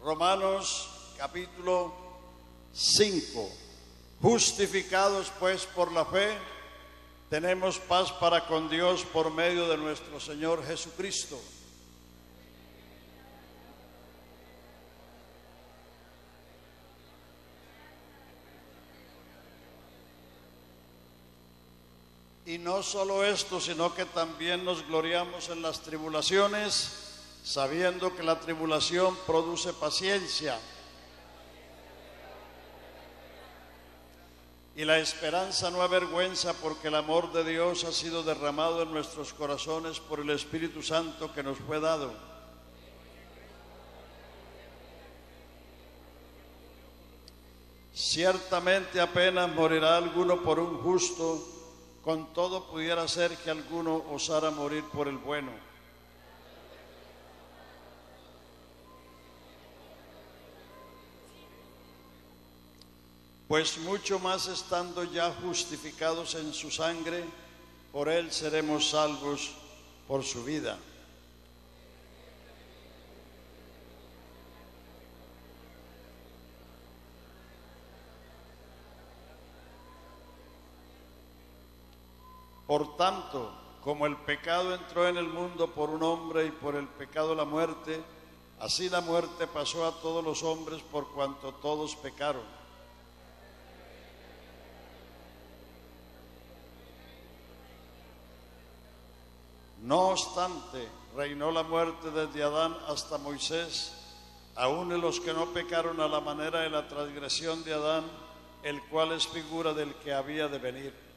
Romanos capítulo 5. Justificados pues por la fe, tenemos paz para con Dios por medio de nuestro Señor Jesucristo. Y no solo esto, sino que también nos gloriamos en las tribulaciones, sabiendo que la tribulación produce paciencia. Y la esperanza no avergüenza, porque el amor de Dios ha sido derramado en nuestros corazones por el Espíritu Santo que nos fue dado. Ciertamente apenas morirá alguno por un justo, con todo pudiera ser que alguno osara morir por el bueno. Pues mucho más estando ya justificados en su sangre, por él seremos salvos por su vida. Por tanto, como el pecado entró en el mundo por un hombre y por el pecado la muerte, así la muerte pasó a todos los hombres por cuanto todos pecaron. No obstante, reinó la muerte desde Adán hasta Moisés, aun en los que no pecaron a la manera de la transgresión de Adán, el cual es figura del que había de venir.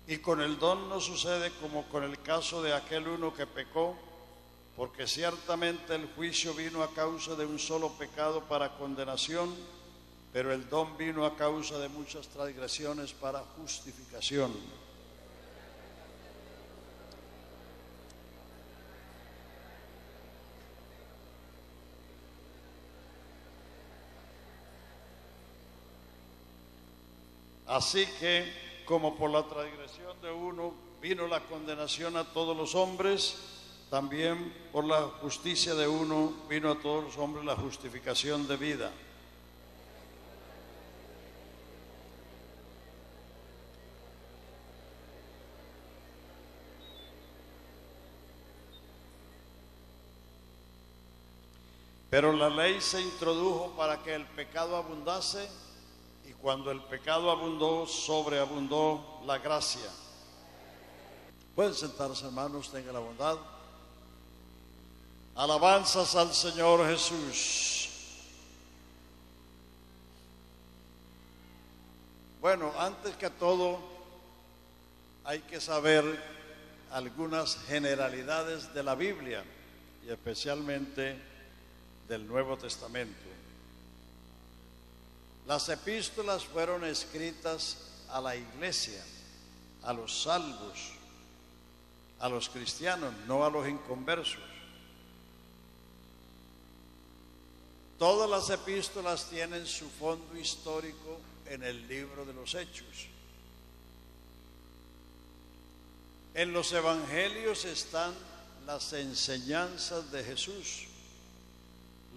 Y con el don no sucede como con el caso de aquel uno que pecó, porque ciertamente el juicio vino a causa de un solo pecado para condenación, pero el don vino a causa de muchas transgresiones para justificación. Así que, como por la transgresión de uno vino la condenación a todos los hombres, también por la justicia de uno vino a todos los hombres la justificación de vida. Pero la ley se introdujo para que el pecado abundase, y cuando el pecado abundó, sobreabundó la gracia. Pueden sentarse, hermanos, tengan la bondad. Alabanzas al Señor Jesús. Bueno, antes que todo, hay que saber algunas generalidades de la Biblia, y especialmente del Nuevo Testamento. Las epístolas fueron escritas a la iglesia, a los salvos, a los cristianos, no a los inconversos. Todas las epístolas tienen su fondo histórico en el libro de los Hechos. En los evangelios están las enseñanzas de Jesús,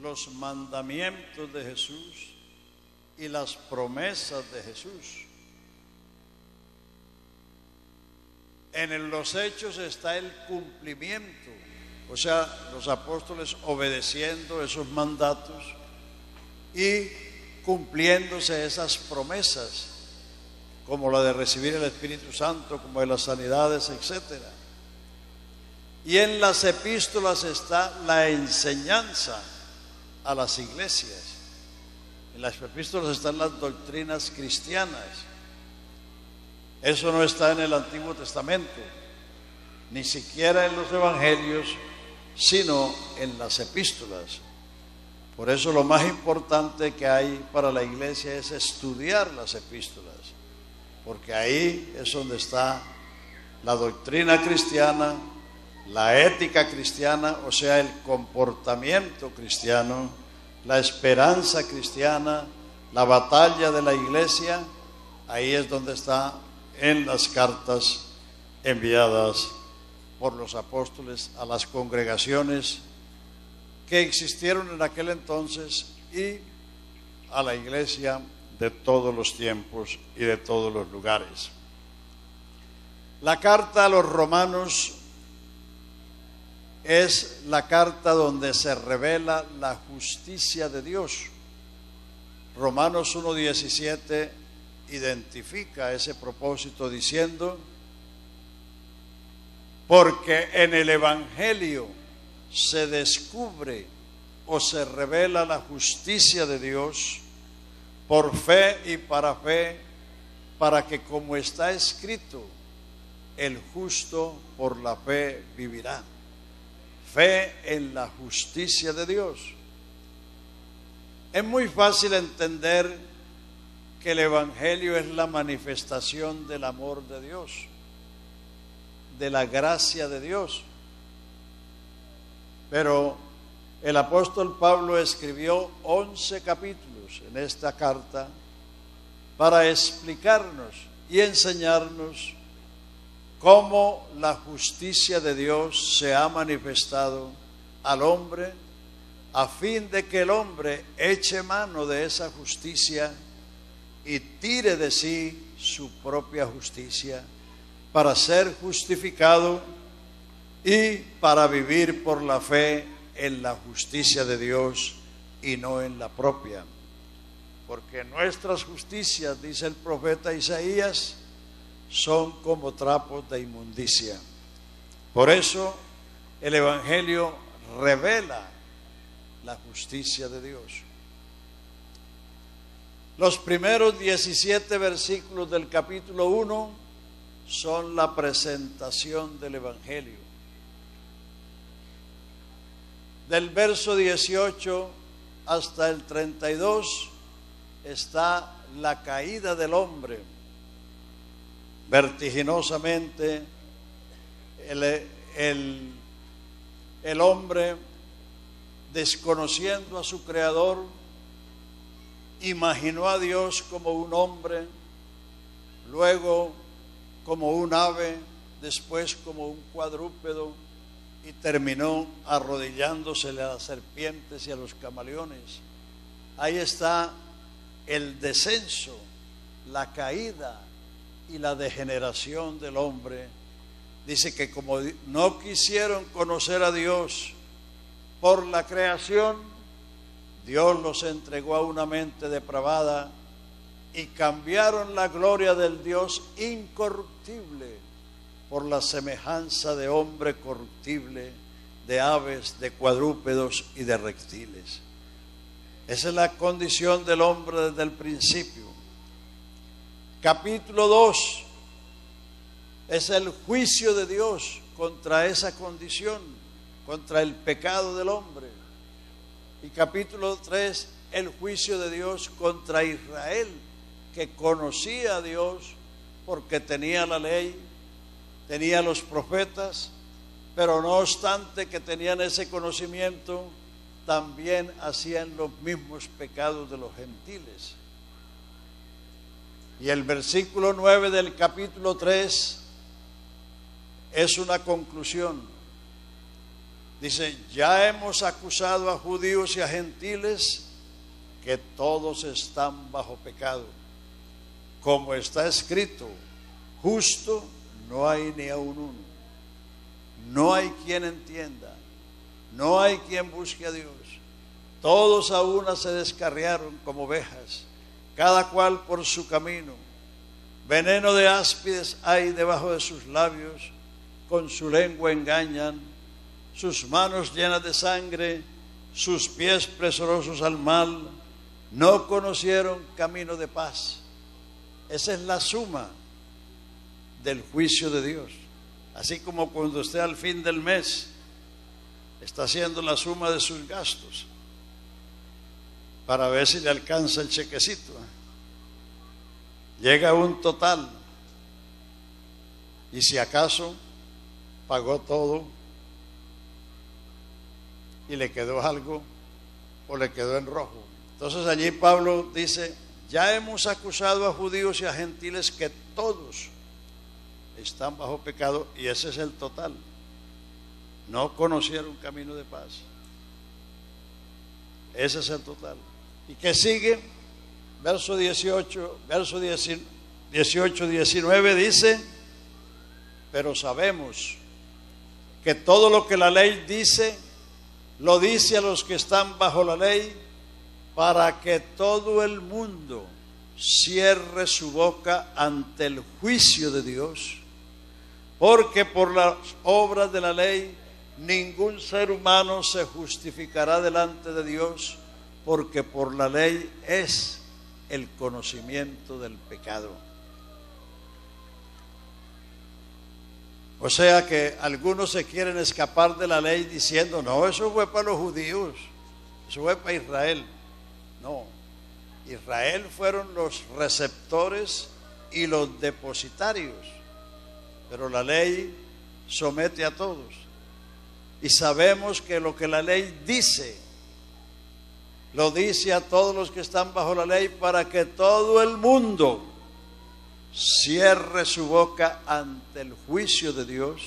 los mandamientos de Jesús y las promesas de Jesús. En los hechos está el cumplimiento, o sea, los apóstoles obedeciendo esos mandatos y cumpliéndose esas promesas, como la de recibir el Espíritu Santo, como de las sanidades, etc. Y en las epístolas está la enseñanza a las iglesias. En las epístolas están las doctrinas cristianas. Eso no está en el Antiguo Testamento, ni siquiera en los evangelios, sino en las epístolas. Por eso lo más importante que hay para la iglesia es estudiar las epístolas, porque ahí es donde está la doctrina cristiana, la ética cristiana, o sea, el comportamiento cristiano, la esperanza cristiana, la batalla de la iglesia, ahí es donde está en las cartas enviadas por los apóstoles a las congregaciones que existieron en aquel entonces y a la iglesia de todos los tiempos y de todos los lugares. La carta a los romanos es la carta donde se revela la justicia de Dios. Romanos 1:17 identifica ese propósito diciendo: porque en el Evangelio se descubre o se revela la justicia de Dios por fe y para que, como está escrito, el justo por la fe vivirá. Fe en la justicia de Dios. Es muy fácil entender que el Evangelio es la manifestación del amor de Dios, de la gracia de Dios. Pero el apóstol Pablo escribió 11 capítulos en esta carta para explicarnos y enseñarnos cómo la justicia de Dios se ha manifestado al hombre, a fin de que el hombre eche mano de esa justicia y tire de sí su propia justicia para ser justificado y para vivir por la fe en la justicia de Dios y no en la propia. Porque nuestras justicias, dice el profeta Isaías, son como trapos de inmundicia. Por eso el Evangelio revela la justicia de Dios. Los primeros 17 versículos del capítulo 1 son la presentación del Evangelio. Del verso 18 hasta el 32 está la caída del hombre. Vertiginosamente el hombre, desconociendo a su creador, imaginó a Dios como un hombre, luego como un ave, después como un cuadrúpedo, y terminó arrodillándosele a las serpientes y a los camaleones. Ahí está el descenso, la caída y la degeneración del hombre. Dice que como no quisieron conocer a Dios por la creación, Dios los entregó a una mente depravada y cambiaron la gloria del Dios incorruptible por la semejanza de hombre corruptible, de aves, de cuadrúpedos y de reptiles. Esa es la condición del hombre desde el principio. Capítulo 2 es el juicio de Dios contra esa condición, contra el pecado del hombre. Y capítulo 3, el juicio de Dios contra Israel, que conocía a Dios porque tenía la ley, tenía los profetas, pero no obstante que tenían ese conocimiento, también hacían los mismos pecados de los gentiles. Y el versículo 9 del capítulo 3 es una conclusión. Dice: ya hemos acusado a judíos y a gentiles que todos están bajo pecado. Como está escrito, justo no hay ni aun uno. No hay quien entienda. No hay quien busque a Dios. Todos a una se descarriaron como ovejas, cada cual por su camino. Veneno de áspides hay debajo de sus labios, con su lengua engañan, sus manos llenas de sangre, sus pies presurosos al mal, no conocieron camino de paz. Esa es la suma del juicio de Dios. Así como cuando usted al fin del mes está haciendo la suma de sus gastos para ver si le alcanza el chequecito. Llega a un total y si acaso pagó todo y le quedó algo, o le quedó en rojo. Entonces allí Pablo dice, ya hemos acusado a judíos y a gentiles que todos están bajo pecado, y ese es el total. No conocieron camino de paz. Ese es el total. ¿Y qué sigue? Verso 18, 19 dice, pero sabemos que todo lo que la ley dice, lo dice a los que están bajo la ley, para que todo el mundo cierre su boca ante el juicio de Dios, porque por las obras de la ley ningún ser humano se justificará delante de Dios, porque por la ley es el conocimiento del pecado. O sea que algunos se quieren escapar de la ley diciendo, no, eso fue para los judíos, eso fue para Israel. No, Israel fueron los receptores y los depositarios, pero la ley somete a todos. Y sabemos que lo que la ley dice, lo dice a todos los que están bajo la ley, para que todo el mundo cierre su boca ante el juicio de Dios,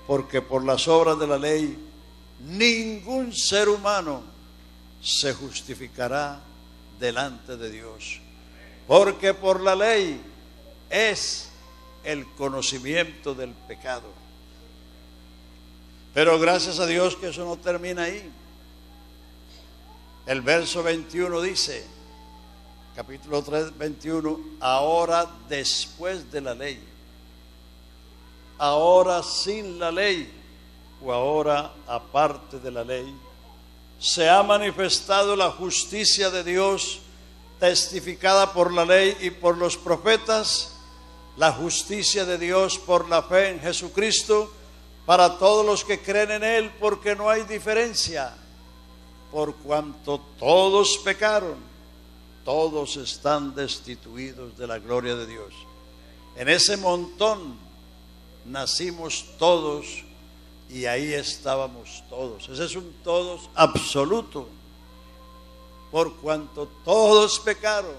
porque por las obras de la ley ningún ser humano se justificará delante de Dios, porque por la ley es el conocimiento del pecado. Pero gracias a Dios que eso no termina ahí. El verso 21 dice, capítulo 3, 21, ahora después de la ley, ahora sin la ley, o ahora aparte de la ley, se ha manifestado la justicia de Dios, testificada por la ley y por los profetas, la justicia de Dios por la fe en Jesucristo, para todos los que creen en Él, porque no hay diferencia, por cuanto todos pecaron, todos están destituidos de la gloria de Dios. En ese montón nacimos todos, y ahí estábamos todos. Ese es un todos absoluto. Por cuanto todos pecaron,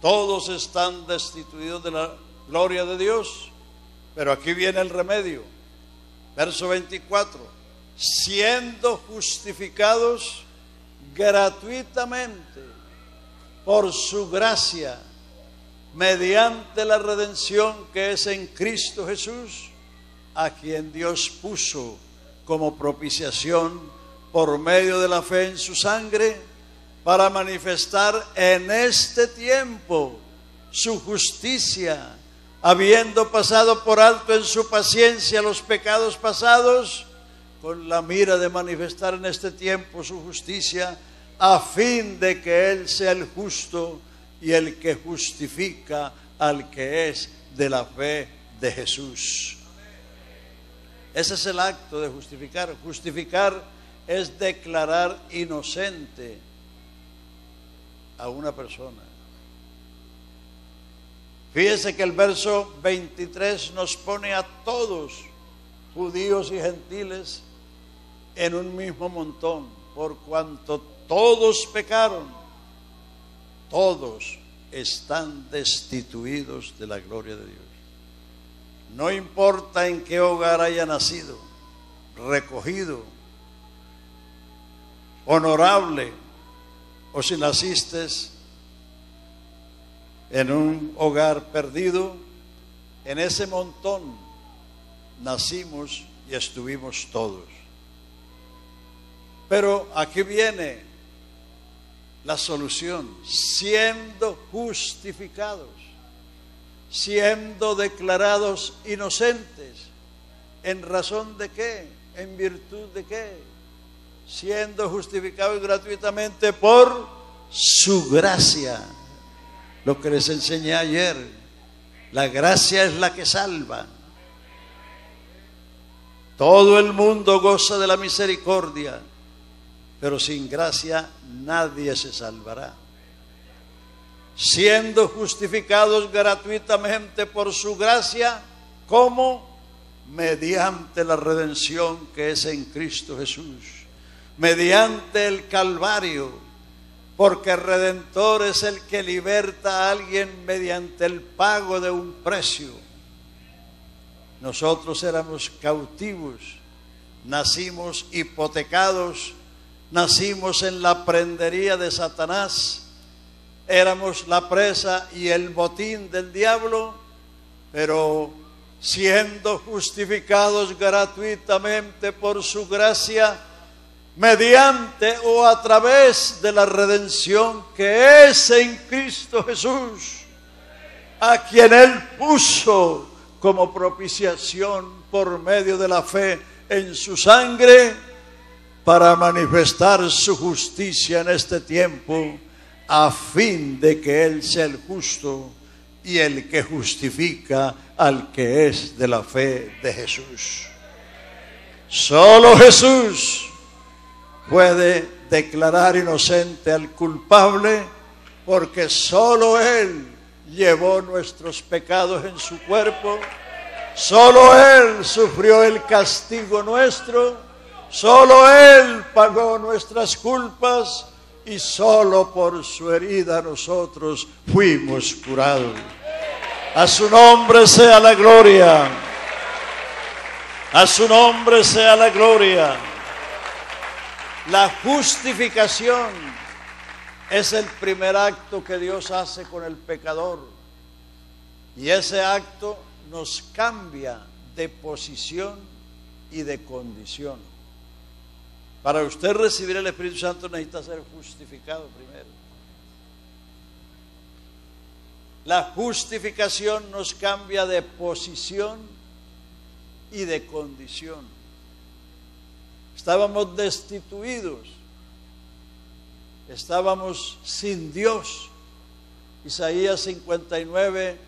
todos están destituidos de la gloria de Dios. Pero aquí viene el remedio. Verso 24. Siendo justificados gratuitamente por su gracia, mediante la redención que es en Cristo Jesús, a quien Dios puso como propiciación por medio de la fe en su sangre, para manifestar en este tiempo su justicia, habiendo pasado por alto en su paciencia los pecados pasados, con la mira de manifestar en este tiempo su justicia, a fin de que Él sea el justo y el que justifica al que es de la fe de Jesús. Ese es el acto de justificar. Justificar es declarar inocente a una persona. Fíjese que el verso 23 nos pone a todos, judíos y gentiles, en un mismo montón. Por cuanto todos pecaron, todos están destituidos de la gloria de Dios. No importa en qué hogar haya nacido, recogido, honorable, o si naciste en un hogar perdido, en ese montón nacimos y estuvimos todos. Pero aquí viene la solución: siendo justificados, siendo declarados inocentes. ¿En razón de qué? ¿En virtud de qué? Siendo justificados gratuitamente por su gracia. Lo que les enseñé ayer, la gracia es la que salva. Todo el mundo goza de la misericordia, pero sin gracia nadie se salvará. Siendo justificados gratuitamente por su gracia, ¿cómo? Mediante la redención que es en Cristo Jesús, mediante el Calvario, porque el Redentor es el que liberta a alguien mediante el pago de un precio. Nosotros éramos cautivos, nacimos hipotecados, nacimos en la prendería de Satanás, éramos la presa y el botín del diablo, pero siendo justificados gratuitamente por su gracia, mediante o a través de la redención que es en Cristo Jesús, a quien Él puso como propiciación por medio de la fe en su sangre, para manifestar su justicia en este tiempo, a fin de que Él sea el justo y el que justifica al que es de la fe de Jesús. Solo Jesús puede declarar inocente al culpable, porque solo Él llevó nuestros pecados en su cuerpo, solo Él sufrió el castigo nuestro, solo Él pagó nuestras culpas y solo por su herida nosotros fuimos curados. A su nombre sea la gloria, a su nombre sea la gloria. La justificación es el primer acto que Dios hace con el pecador, y ese acto nos cambia de posición y de condición. Para usted recibir el Espíritu Santo necesita ser justificado primero. La justificación nos cambia de posición y de condición. Estábamos destituidos, estábamos sin Dios. Isaías 59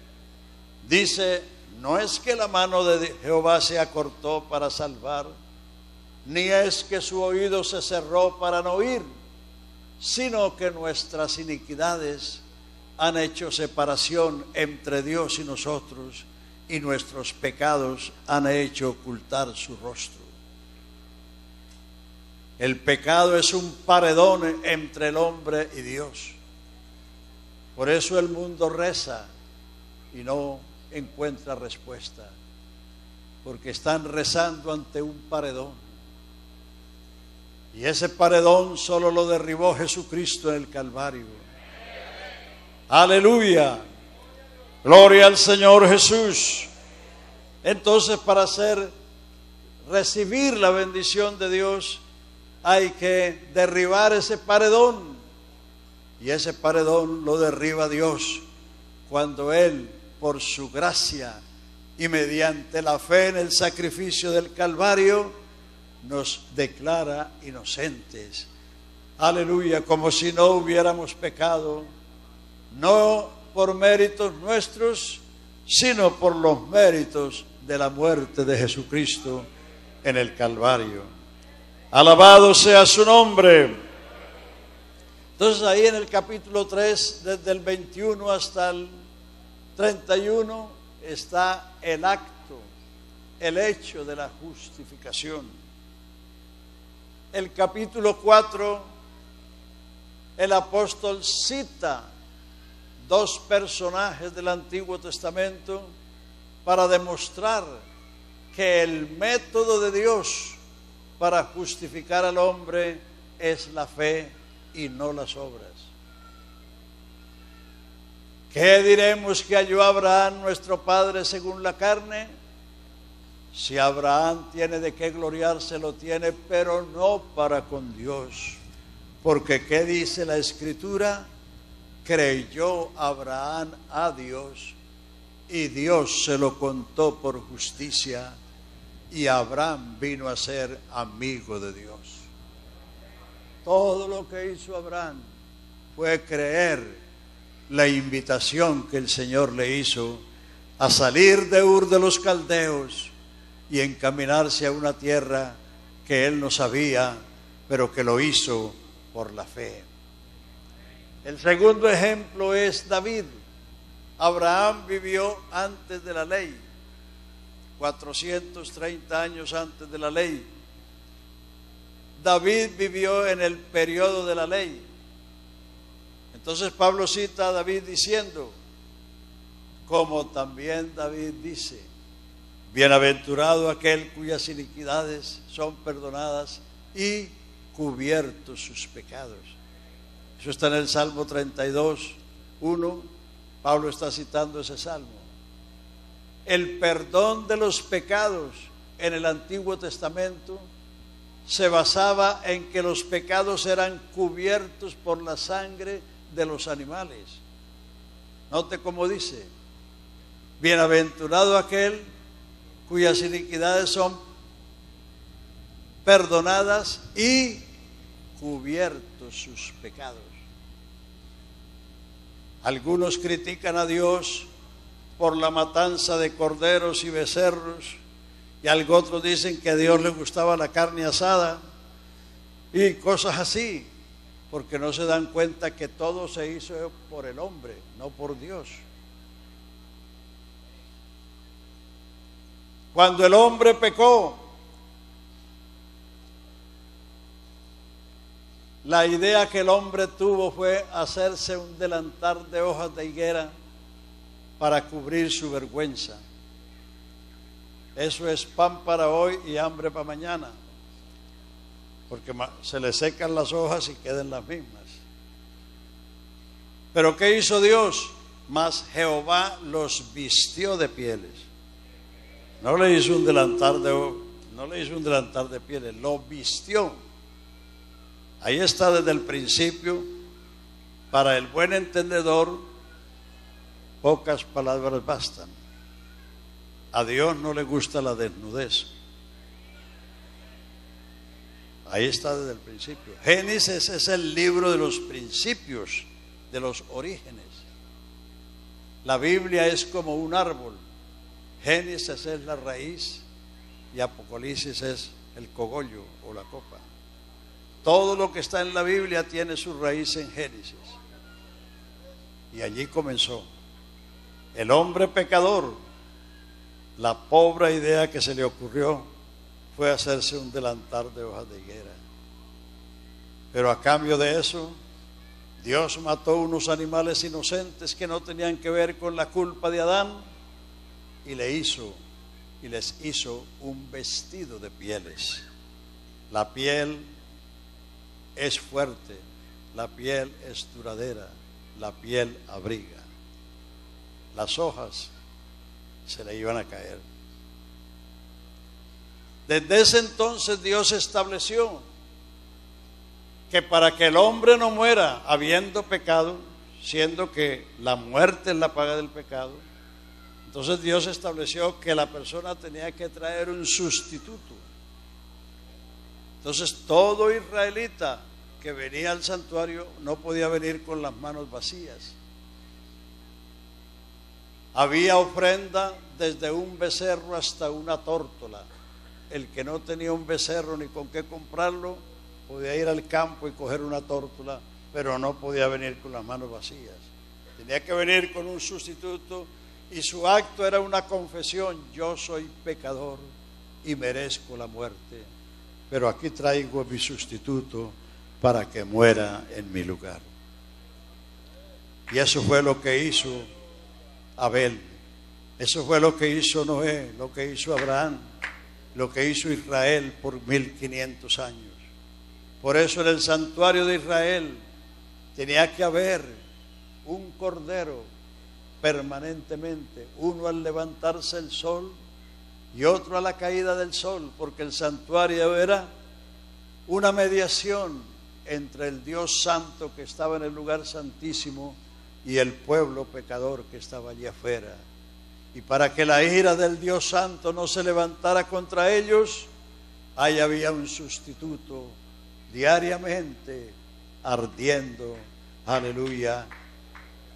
dice: no es que la mano de Jehová se acortó para salvar, ni es que su oído se cerró para no oír, sino que nuestras iniquidades han hecho separación entre Dios y nosotros, y nuestros pecados han hecho ocultar su rostro. El pecado es un paredón entre el hombre y Dios. Por eso el mundo reza y no encuentra respuesta, porque están rezando ante un paredón, y ese paredón solo lo derribó Jesucristo en el Calvario. Aleluya, gloria al Señor Jesús. Entonces, para recibir la bendición de Dios, hay que derribar ese paredón, y ese paredón lo derriba Dios cuando Él, por su gracia y mediante la fe en el sacrificio del Calvario, nos declara inocentes. Aleluya, como si no hubiéramos pecado, no por méritos nuestros, sino por los méritos de la muerte de Jesucristo en el Calvario. Alabado sea su nombre. Entonces ahí en el capítulo 3, desde el 21 hasta el 31, está el acto, el hecho de la justificación. El capítulo 4, el apóstol cita dos personajes del Antiguo Testamento para demostrar que el método de Dios para justificar al hombre es la fe y no las obras. ¿Qué diremos que halló Abraham nuestro padre según la carne? Si Abraham tiene de qué gloriarse, lo tiene, pero no para con Dios. Porque ¿qué dice la Escritura? Creyó Abraham a Dios, y Dios se lo contó por justicia, y Abraham vino a ser amigo de Dios. Todo lo que hizo Abraham fue creer la invitación que el Señor le hizo a salir de Ur de los Caldeos y encaminarse a una tierra que él no sabía, pero que lo hizo por la fe. El segundo ejemplo es David. Abraham vivió antes de la ley, 430 años antes de la ley. David vivió en el periodo de la ley. Entonces Pablo cita a David diciendo, como también David dice, bienaventurado aquel cuyas iniquidades son perdonadas y cubiertos sus pecados. Eso está en el Salmo 32, 1. Pablo está citando ese salmo. El perdón de los pecados en el Antiguo Testamento se basaba en que los pecados eran cubiertos por la sangre de los animales. Note cómo dice, bienaventurado aquel cuyas iniquidades son perdonadas y cubiertos sus pecados. Algunos critican a Dios por la matanza de corderos y becerros, y otros dicen que a Dios le gustaba la carne asada y cosas así, porque no se dan cuenta que todo se hizo por el hombre, no por Dios. Cuando el hombre pecó, la idea que el hombre tuvo fue hacerse un delantal de hojas de higuera para cubrir su vergüenza. Eso es pan para hoy y hambre para mañana, porque se le secan las hojas y quedan las mismas. Pero ¿qué hizo Dios? Mas Jehová los vistió de pieles. No le hizo un delantal de pieles, lo vistió. Ahí está desde el principio. Para el buen entendedor, pocas palabras bastan. A Dios no le gusta la desnudez. Ahí está desde el principio. Génesis es el libro de los principios, de los orígenes. La Biblia es como un árbol. Génesis es la raíz y Apocalipsis es el cogollo o la copa. Todo lo que está en la Biblia tiene su raíz en Génesis. Y allí comenzó. El hombre pecador, la pobre idea que se le ocurrió fue hacerse un delantal de hojas de higuera. Pero a cambio de eso, Dios mató unos animales inocentes que no tenían que ver con la culpa de Adán y les hizo un vestido de pieles. La piel es fuerte, la piel es duradera, la piel abriga. Las hojas se le iban a caer. Desde ese entonces Dios estableció que para que el hombre no muera habiendo pecado, siendo que la muerte es la paga del pecado, entonces Dios estableció que la persona tenía que traer un sustituto. Entonces todo israelita que venía al santuario no podía venir con las manos vacías. Había ofrenda desde un becerro hasta una tórtola. El que no tenía un becerro ni con qué comprarlo, podía ir al campo y coger una tórtola, pero no podía venir con las manos vacías. Tenía que venir con un sustituto y su acto era una confesión: yo soy pecador y merezco la muerte, pero aquí traigo a mi sustituto para que muera en mi lugar. Y eso fue lo que hizo Abel, eso fue lo que hizo Noé, lo que hizo Abraham, lo que hizo Israel por 1500 años. Por eso en el santuario de Israel tenía que haber un cordero permanentemente, uno al levantarse el sol y otro a la caída del sol, porque el santuario era una mediación entre el Dios santo que estaba en el lugar santísimo y el pueblo pecador que estaba allí afuera. Y para que la ira del Dios santo no se levantara contra ellos, ahí había un sustituto diariamente ardiendo, aleluya,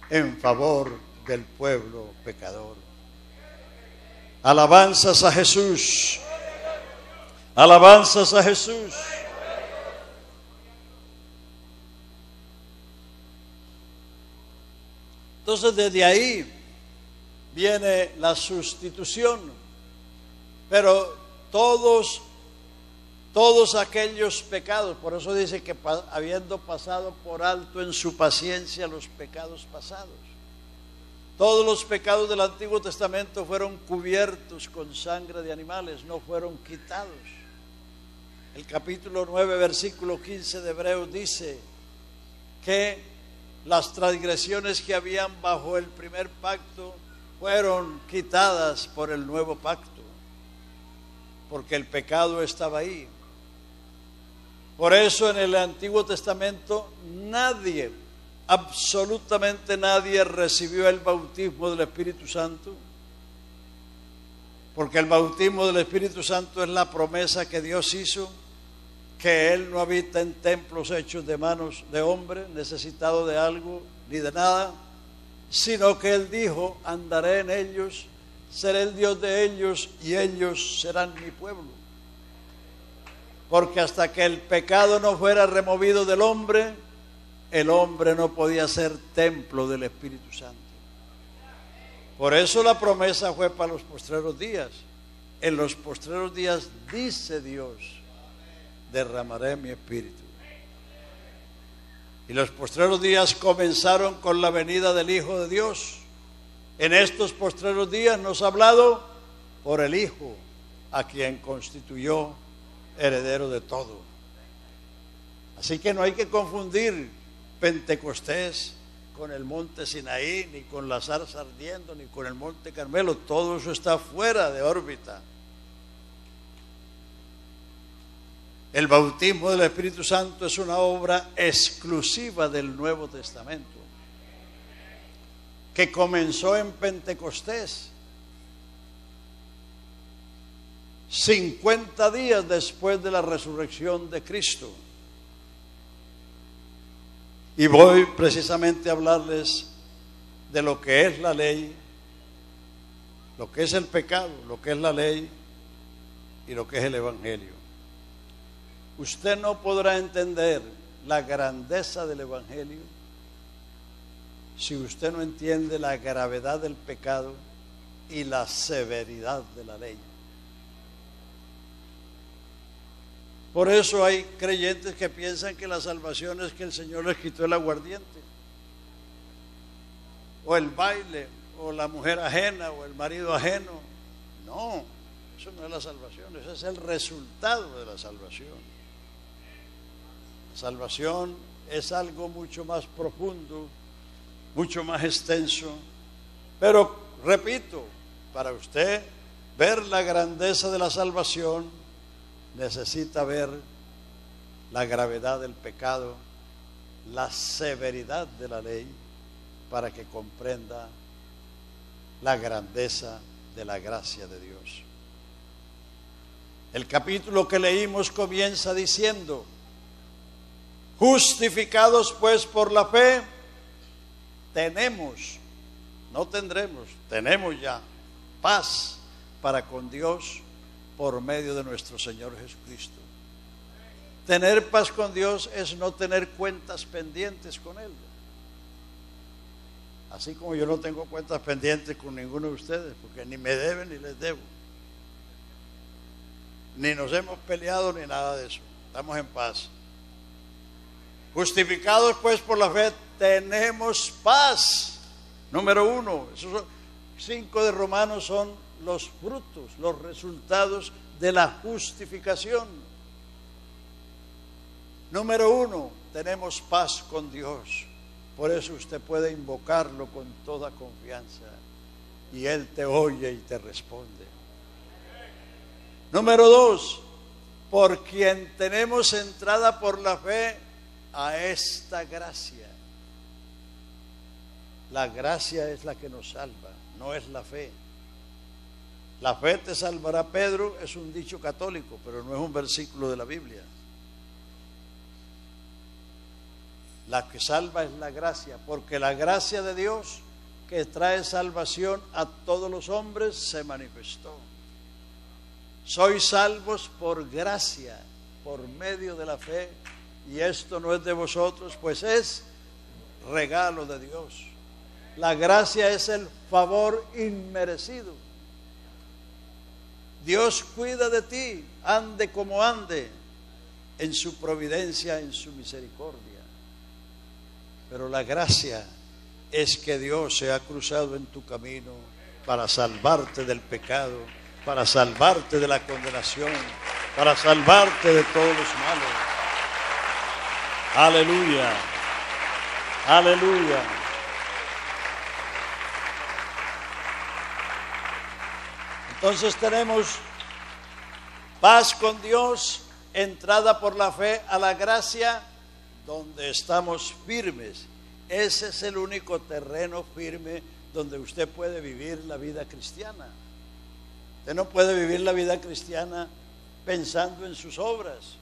en favor del pueblo pecador. Alabanzas a Jesús, alabanzas a Jesús. Entonces desde ahí viene la sustitución, pero todos todos aquellos pecados. Por eso dice que habiendo pasado por alto en su paciencia los pecados pasados. Todos los pecados del Antiguo Testamento fueron cubiertos con sangre de animales, no fueron quitados. El capítulo 9, versículo 15 de Hebreos dice que las transgresiones que habían bajo el primer pacto fueron quitadas por el nuevo pacto, porque el pecado estaba ahí. Por eso en el Antiguo Testamento nadie, absolutamente nadie recibió el bautismo del Espíritu Santo, porque el bautismo del Espíritu Santo es la promesa que Dios hizo, que Él no habita en templos hechos de manos de hombre, necesitado de algo ni de nada, sino que Él dijo: andaré en ellos, seré el Dios de ellos y ellos serán mi pueblo. Porque hasta que el pecado no fuera removido del hombre, el hombre no podía ser templo del Espíritu Santo. Por eso la promesa fue para los postreros días. En los postreros días, dice Dios, derramaré mi espíritu. Y los postreros días comenzaron con la venida del Hijo de Dios. En estos postreros días nos ha hablado por el Hijo, a quien constituyó heredero de todo. Así que no hay que confundir Pentecostés con el monte Sinaí, ni con la zarza ardiendo, ni con el monte Carmelo. Todo eso está fuera de órbita. El bautismo del Espíritu Santo es una obra exclusiva del Nuevo Testamento, que comenzó en Pentecostés, 50 días después de la resurrección de Cristo. Y voy precisamente a hablarles de lo que es la ley, lo que es el pecado, lo que es la ley y lo que es el Evangelio. Usted no podrá entender la grandeza del Evangelio si usted no entiende la gravedad del pecado y la severidad de la ley. Por eso hay creyentes que piensan que la salvación es que el Señor les quitó el aguardiente, o el baile, o la mujer ajena, o el marido ajeno. No, eso no es la salvación, ese es el resultado de la salvación. La salvación es algo mucho más profundo, mucho más extenso. Pero, repito, para usted ver la grandeza de la salvación, necesita ver la gravedad del pecado, la severidad de la ley, para que comprenda la grandeza de la gracia de Dios. El capítulo que leímos comienza diciendo: justificados pues por la fe, tenemos, no tendremos, tenemos ya paz para con Dios por medio de nuestro Señor Jesucristo. Tener paz con Dios es no tener cuentas pendientes con Él. Así como yo no tengo cuentas pendientes con ninguno de ustedes, porque ni me deben ni les debo. Ni nos hemos peleado ni nada de eso. Estamos en paz. Justificados pues por la fe, tenemos paz. Número 1, esos 5 de Romanos son los frutos, los resultados de la justificación. Número 1, tenemos paz con Dios. Por eso usted puede invocarlo con toda confianza y Él te oye y te responde. Número 2, por quien tenemos entrada por la fe a esta gracia. La gracia es la que nos salva, no es la fe. La fe te salvará, Pedro, es un dicho católico, pero no es un versículo de la Biblia. La que salva es la gracia, porque la gracia de Dios que trae salvación a todos los hombres se manifestó. Sois salvos por gracia, por medio de la fe, y esto no es de vosotros, pues es regalo de Dios. La gracia es el favor inmerecido. Dios cuida de ti, ande como ande, en su providencia, en su misericordia. Pero la gracia es que Dios se ha cruzado en tu camino para salvarte del pecado, para salvarte de la condenación, para salvarte de todos los males. Aleluya, aleluya. Entonces tenemos paz con Dios, entrada por la fe a la gracia, donde estamos firmes. Ese es el único terreno firme donde usted puede vivir la vida cristiana. Usted no puede vivir la vida cristiana pensando en sus obras,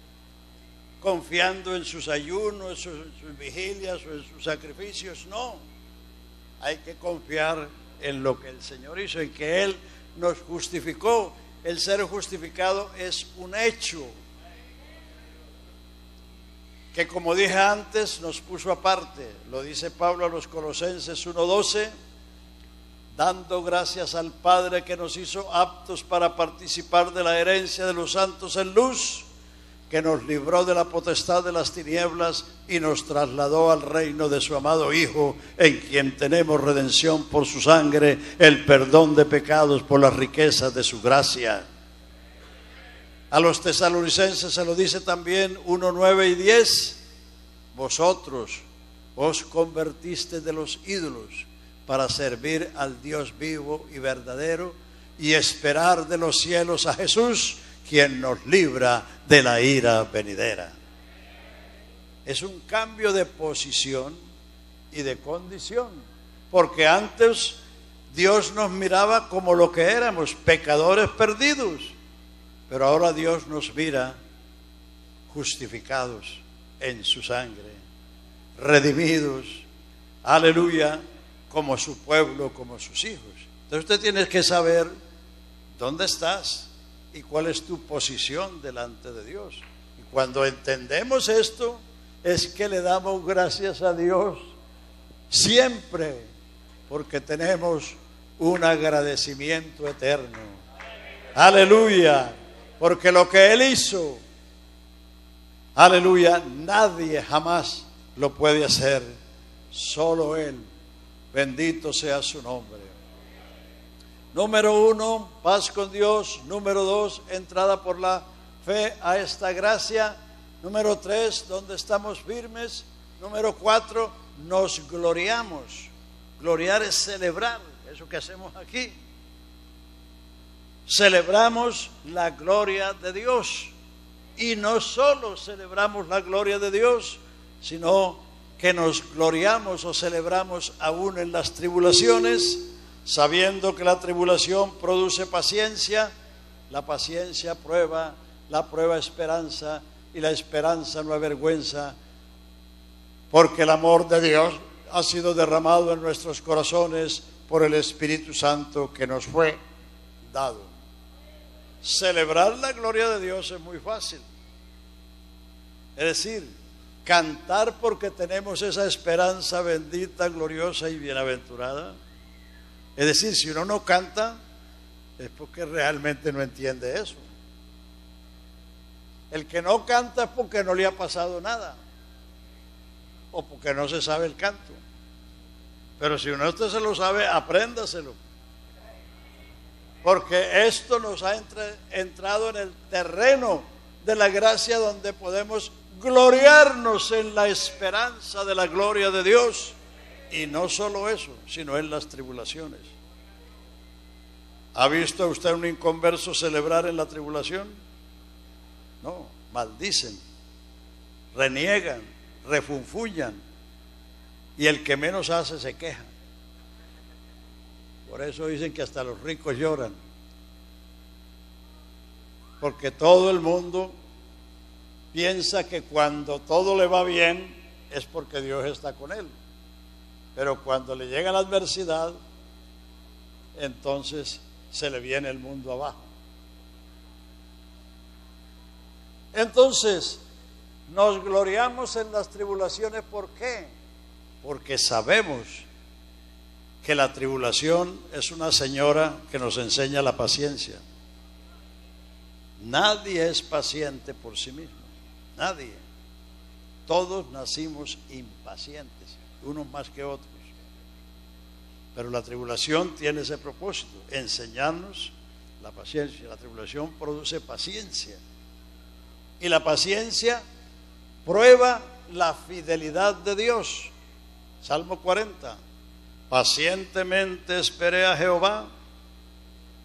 confiando en sus ayunos, en sus vigilias o en sus sacrificios. No, hay que confiar en lo que el Señor hizo, en que Él nos justificó. El ser justificado es un hecho que, como dije antes, nos puso aparte. Lo dice Pablo a los Colosenses 1:12, dando gracias al Padre que nos hizo aptos para participar de la herencia de los santos en luz, que nos libró de la potestad de las tinieblas y nos trasladó al reino de su amado Hijo, en quien tenemos redención por su sangre, el perdón de pecados por las riquezas de su gracia. A los tesalonicenses se lo dice también 1:9 y 10, vosotros os convertiste de los ídolos para servir al Dios vivo y verdadero y esperar de los cielos a Jesús, quien nos libra de la ira venidera. Es un cambio de posición y de condición, porque antes Dios nos miraba como lo que éramos, pecadores perdidos, pero ahora Dios nos mira justificados en su sangre, redimidos, aleluya, como su pueblo, como sus hijos. Entonces usted tiene que saber dónde estás y cuál es tu posición delante de Dios. Y cuando entendemos esto, es que le damos gracias a Dios siempre, porque tenemos un agradecimiento eterno. Aleluya, porque lo que Él hizo, aleluya, nadie jamás lo puede hacer, solo Él. Bendito sea su nombre. Número 1, paz con Dios. Número 2, entrada por la fe a esta gracia. Número 3, donde estamos firmes. Número 4, nos gloriamos. Gloriar es celebrar, eso que hacemos aquí. Celebramos la gloria de Dios. Y no solo celebramos la gloria de Dios, sino que nos gloriamos o celebramos aún en las tribulaciones, sabiendo que la tribulación produce paciencia, la paciencia prueba, la prueba esperanza, y la esperanza no avergüenza, porque el amor de Dios ha sido derramado en nuestros corazones por el Espíritu Santo que nos fue dado. Celebrar la gloria de Dios es muy fácil. Es decir, cantar porque tenemos esa esperanza bendita, gloriosa y bienaventurada. Es decir, si uno no canta, es porque realmente no entiende eso. El que no canta es porque no le ha pasado nada, o porque no se sabe el canto. Pero si uno usted se lo sabe, apréndaselo, porque esto nos ha entrado en el terreno de la gracia, donde podemos gloriarnos en la esperanza de la gloria de Dios. Y no solo eso, sino en las tribulaciones. ¿Ha visto usted un inconverso celebrar en la tribulación? No, maldicen, reniegan, refunfuñan, y el que menos hace se queja. Por eso dicen que hasta los ricos lloran, porque todo el mundo piensa que cuando todo le va bien es porque Dios está con él, pero cuando le llega la adversidad, entonces se le viene el mundo abajo. Entonces nos gloriamos en las tribulaciones. ¿Por qué? Porque sabemos que la tribulación es una señora que nos enseña la paciencia. Nadie es paciente por sí mismo. Nadie. Todos nacimos impacientes, unos más que otros. Pero la tribulación tiene ese propósito, enseñarnos la paciencia. La tribulación produce paciencia. Y la paciencia prueba la fidelidad de Dios. Salmo 40. Pacientemente esperé a Jehová,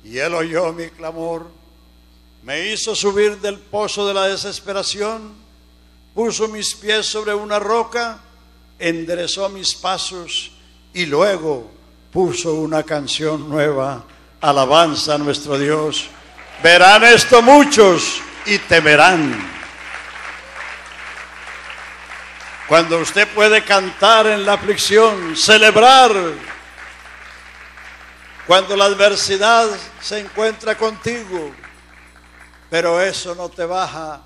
y Él oyó mi clamor. Me hizo subir del pozo de la desesperación, puso mis pies sobre una roca, enderezó mis pasos y luego puso una canción nueva. Alabanza a nuestro Dios. Verán esto muchos y temerán. Cuando usted puede cantar en la aflicción, celebrar, cuando la adversidad se encuentra contigo, pero eso no te baja,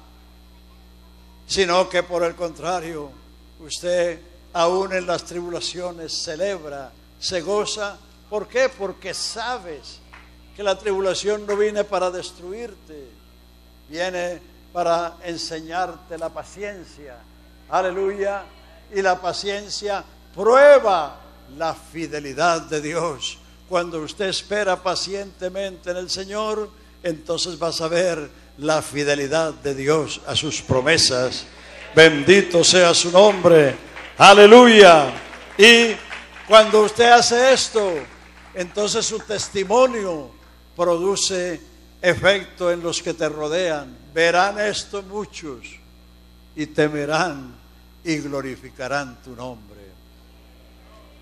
sino que por el contrario, usted aún en las tribulaciones celebra, se goza. ¿Por qué? Porque sabes que la tribulación no viene para destruirte, viene para enseñarte la paciencia. Aleluya. Y la paciencia prueba la fidelidad de Dios. Cuando usted espera pacientemente en el Señor, entonces vas a ver la fidelidad de Dios a sus promesas. Bendito sea su nombre. Aleluya. Y cuando usted hace esto, entonces su testimonio produce efecto en los que te rodean. Verán esto muchos y temerán y glorificarán tu nombre.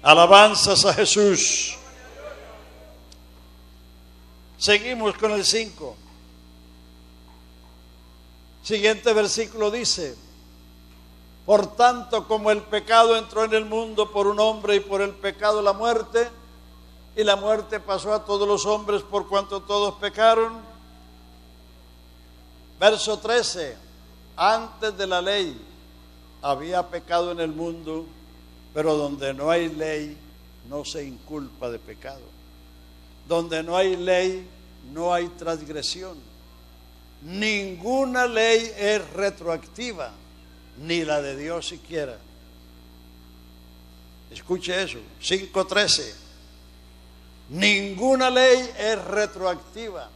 Alabanzas a Jesús. Seguimos con el 5. Siguiente versículo dice: por tanto, como el pecado entró en el mundo por un hombre, y por el pecado la muerte, y la muerte pasó a todos los hombres por cuanto todos pecaron. Verso 13: antes de la ley había pecado en el mundo, pero donde no hay ley no se inculpa de pecado. Donde no hay ley no hay transgresión. Ninguna ley es retroactiva, ni la de Dios siquiera. Escuche eso, 5:13. Ninguna ley es retroactiva.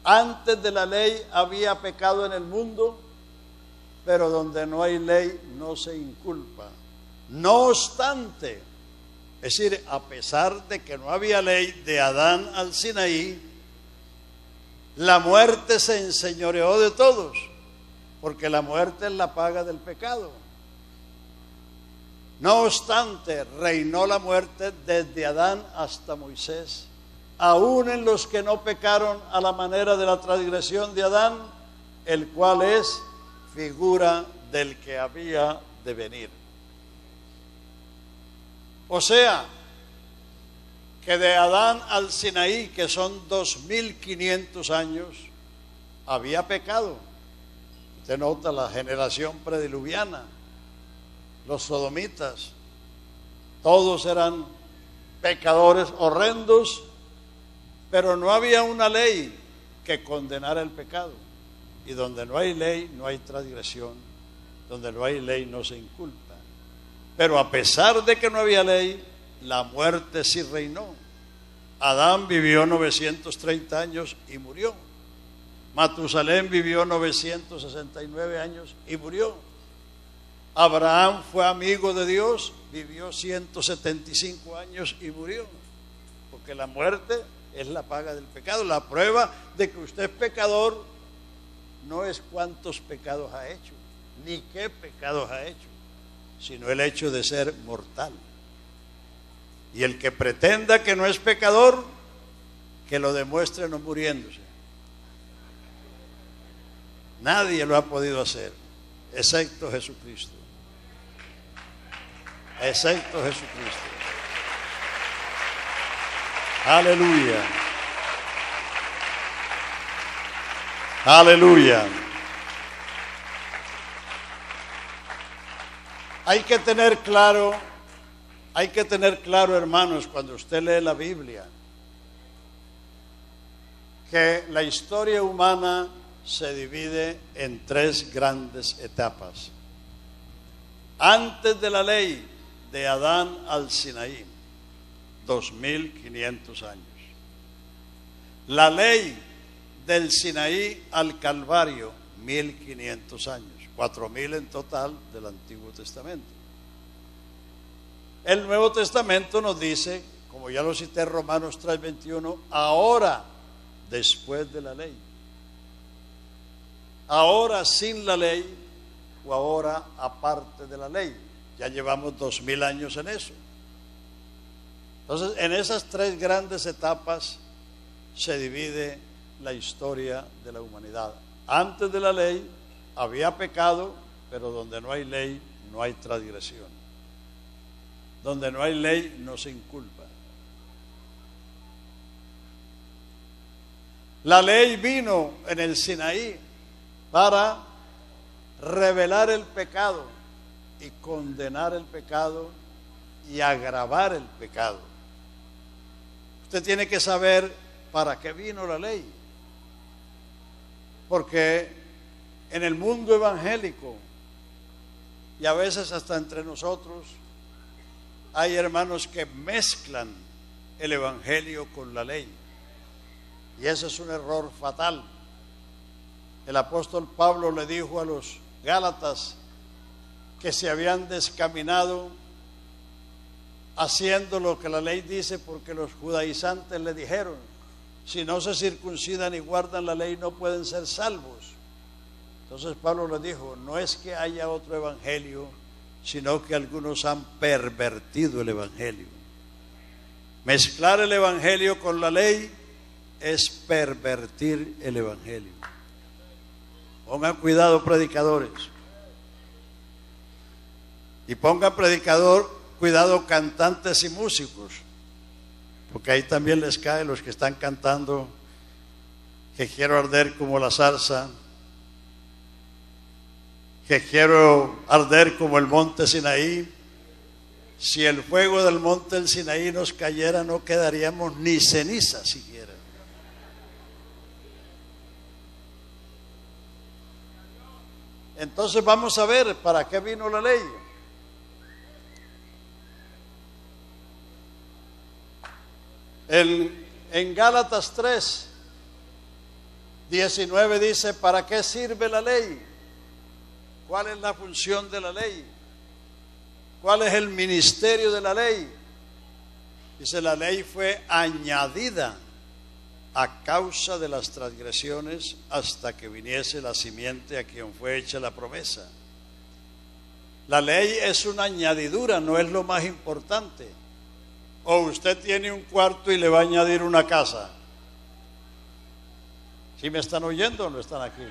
Antes de la ley había pecado en el mundo, pero donde no hay ley no se inculpa. No obstante, es decir, a pesar de que no había ley de Adán al Sinaí, la muerte se enseñoreó de todos, porque la muerte es la paga del pecado. No obstante, reinó la muerte desde Adán hasta Moisés, aún en los que no pecaron a la manera de la transgresión de Adán, el cual es figura del que había de venir. O sea, que de Adán al Sinaí, que son 2500 años, había pecado. Usted nota la generación prediluviana, los sodomitas, todos eran pecadores horrendos, pero no había una ley que condenara el pecado. Y donde no hay ley, no hay transgresión. Donde no hay ley, no se inculpa. Pero a pesar de que no había ley, la muerte sí reinó. Adán vivió 930 años y murió. Matusalén vivió 969 años y murió. Abraham fue amigo de Dios, vivió 175 años y murió. Porque la muerte es la paga del pecado. La prueba de que usted es pecador no es cuántos pecados ha hecho, ni qué pecados ha hecho, sino el hecho de ser mortal. Y el que pretenda que no es pecador, que lo demuestre no muriéndose. Nadie lo ha podido hacer, excepto Jesucristo. Excepto Jesucristo. Aleluya. Aleluya. Hay que tener claro, hermanos, cuando usted lee la Biblia, que la historia humana se divide en tres grandes etapas. Antes de la ley, de Adán al Sinaí, 2500 años. La ley del Sinaí al Calvario, 1500 años, 4000 en total del Antiguo Testamento. El Nuevo Testamento nos dice, como ya lo cité, Romanos 3:21, ahora, después de la ley. Ahora sin la ley o ahora aparte de la ley. Ya llevamos 2000 años en eso. Entonces, en esas tres grandes etapas se divide la historia de la humanidad. Antes de la ley había pecado, pero donde no hay ley no hay transgresión. Donde no hay ley no se inculpa. La ley vino en el Sinaí para revelar el pecado y condenar el pecado y agravar el pecado. Usted tiene que saber para qué vino la ley. Porque en el mundo evangélico y a veces hasta entre nosotros hay hermanos que mezclan el evangelio con la ley. Y ese es un error fatal. El apóstol Pablo le dijo a los Gálatas que se habían descaminado haciendo lo que la ley dice, porque los judaizantes le dijeron: si no se circuncidan y guardan la ley no pueden ser salvos. Entonces Pablo le dijo: no es que haya otro evangelio, sino que algunos han pervertido el evangelio. Mezclar el evangelio con la ley es pervertir el evangelio. Pongan cuidado, predicadores. Y pongan cuidado, cantantes y músicos, porque ahí también les cae los que están cantando que quiero arder como la zarza, que quiero arder como el monte Sinaí. Si el fuego del monte del Sinaí nos cayera, no quedaríamos ni ceniza siquiera. Entonces vamos a ver para qué vino la ley. En Gálatas 3:19 dice: ¿para qué sirve la ley? ¿Cuál es la función de la ley? ¿Cuál es el ministerio de la ley? Dice: la ley fue añadida a causa de las transgresiones hasta que viniese la simiente a quien fue hecha la promesa. La ley es una añadidura, no es lo más importante. O usted tiene un cuarto y le va a añadir una casa. ¿Sí me están oyendo o no están aquí?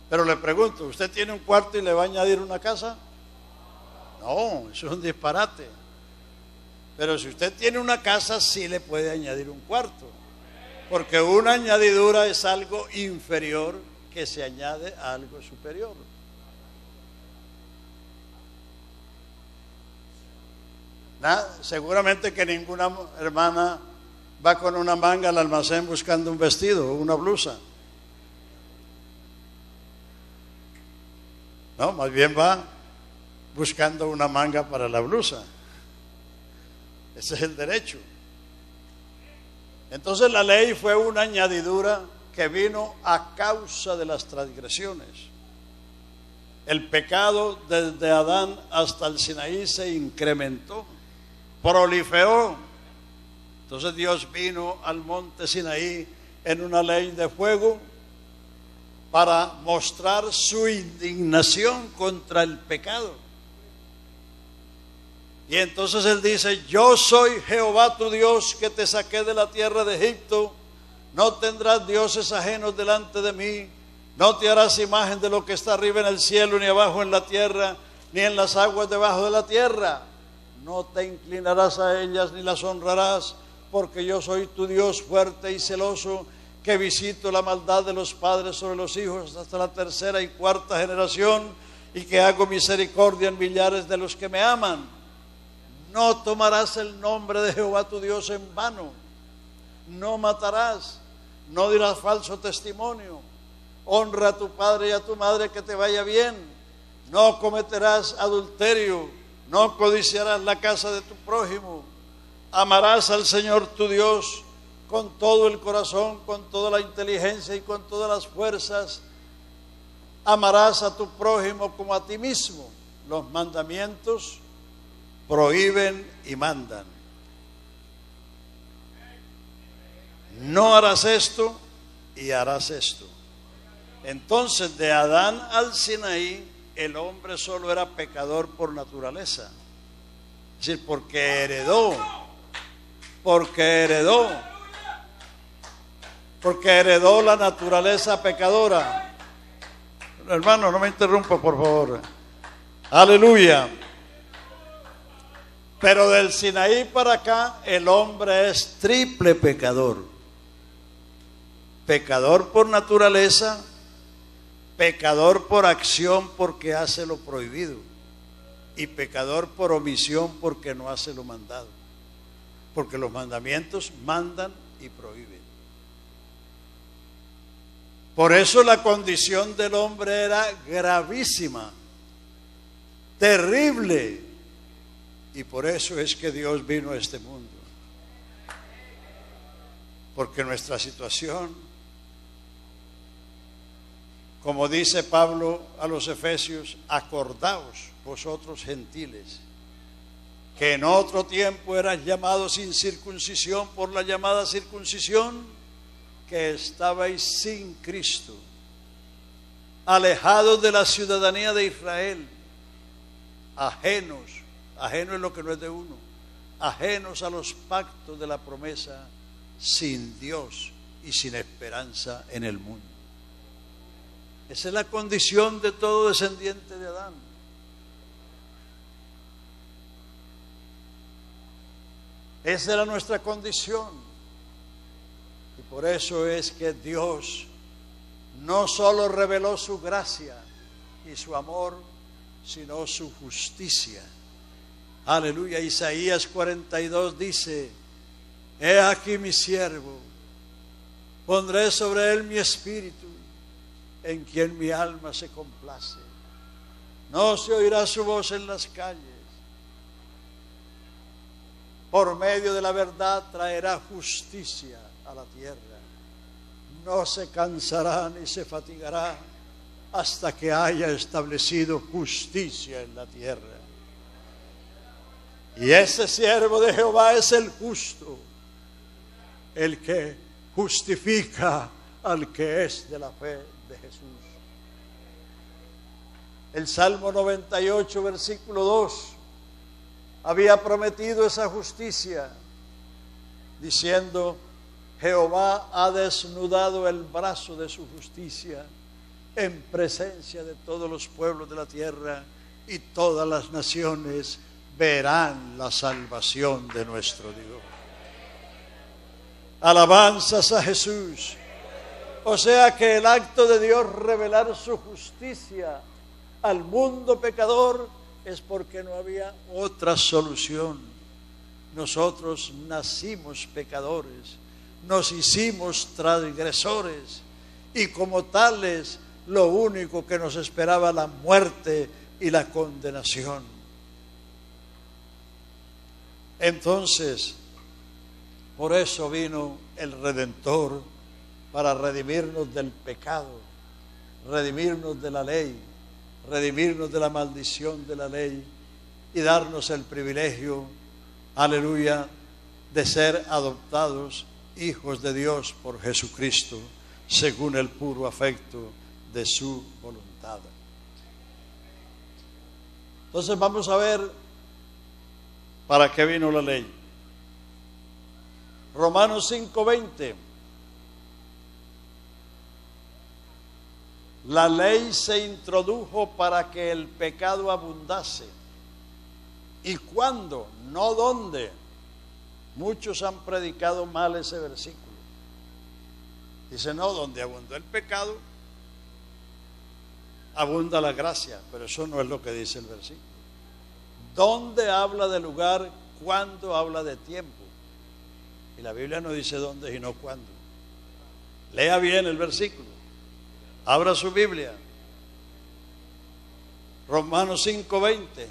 Pero le pregunto, ¿usted tiene un cuarto y le va a añadir una casa? No, eso es un disparate. Pero si usted tiene una casa, sí le puede añadir un cuarto. Porque una añadidura es algo inferior que se añade a algo superior. Seguramente que ninguna hermana va con una manga al almacén buscando un vestido o una blusa. No, más bien va buscando una manga para la blusa. Ese es el derecho. Entonces la ley fue una añadidura que vino a causa de las transgresiones. El pecado desde Adán hasta el Sinaí se incrementó, proliferó. Entonces Dios vino al monte Sinaí en una ley de fuego para mostrar su indignación contra el pecado. Y entonces Él dice: yo soy Jehová tu Dios, que te saqué de la tierra de Egipto. No tendrás dioses ajenos delante de mí. No te harás imagen de lo que está arriba en el cielo, ni abajo en la tierra, ni en las aguas debajo de la tierra. No te inclinarás a ellas ni las honrarás, porque yo soy tu Dios fuerte y celoso, que visito la maldad de los padres sobre los hijos hasta la tercera y cuarta generación, y que hago misericordia en millares de los que me aman. No tomarás el nombre de Jehová tu Dios en vano. No matarás. no dirás falso testimonio, honra a tu padre y a tu madre, que te vaya bien, no cometerás adulterio, no codiciarás la casa de tu prójimo, amarás al Señor tu Dios con todo el corazón, con toda la inteligencia y con todas las fuerzas, amarás a tu prójimo como a ti mismo. Los mandamientos prohíben y mandan. No harás esto y harás esto. Entonces, de Adán al Sinaí, el hombre solo era pecador por naturaleza. Es decir, porque heredó la naturaleza pecadora. Hermano, no me interrumpa, por favor. Aleluya. Pero del Sinaí para acá, el hombre es triple pecador. Pecador por naturaleza, pecador por acción porque hace lo prohibido, y pecador por omisión porque no hace lo mandado. Porque los mandamientos mandan y prohíben. Por eso la condición del hombre era gravísima, terrible, y por eso es que Dios vino a este mundo. Porque nuestra situación, como dice Pablo a los Efesios, acordaos vosotros gentiles, que en otro tiempo eras llamados sin circuncisión por la llamada circuncisión, que estabais sin Cristo, alejados de la ciudadanía de Israel, ajeno es lo que no es de uno, ajenos a los pactos de la promesa, sin Dios y sin esperanza en el mundo. Esa es la condición de todo descendiente de Adán. Esa era nuestra condición. Y por eso es que Dios no solo reveló su gracia y su amor, sino su justicia. Aleluya. Isaías 42 dice: he aquí mi siervo, pondré sobre él mi espíritu, en quien mi alma se complace. No se oirá su voz en las calles. Por medio de la verdad traerá justicia a la tierra. No se cansará ni se fatigará hasta que haya establecido justicia en la tierra. Y ese siervo de Jehová es el justo, el que justifica al que es de la fe de Jesús. El Salmo 98, versículo 2, había prometido esa justicia, diciendo: Jehová ha desnudado el brazo de su justicia en presencia de todos los pueblos de la tierra, y todas las naciones verán la salvación de nuestro Dios. Alabanzas a Jesús. O sea que el acto de Dios revelar su justicia al mundo pecador es porque no había otra solución. Nosotros nacimos pecadores, nos hicimos transgresores, y como tales lo único que nos esperaba la muerte y la condenación. Entonces, por eso vino el Redentor, para redimirnos del pecado, redimirnos de la ley, redimirnos de la maldición de la ley, y darnos el privilegio, aleluya, de ser adoptados hijos de Dios por Jesucristo, según el puro afecto de su voluntad. Entonces vamos a ver para qué vino la ley. Romanos 5:20. La ley se introdujo para que el pecado abundase. ¿Y cuándo? No dónde. Muchos han predicado mal ese versículo. Dice: no, donde abundó el pecado, abunda la gracia. Pero eso no es lo que dice el versículo. ¿Dónde habla de lugar? ¿Cuándo habla de tiempo? Y la Biblia no dice dónde, sino cuándo. Lea bien el versículo. Abra su Biblia. Romanos 5:20.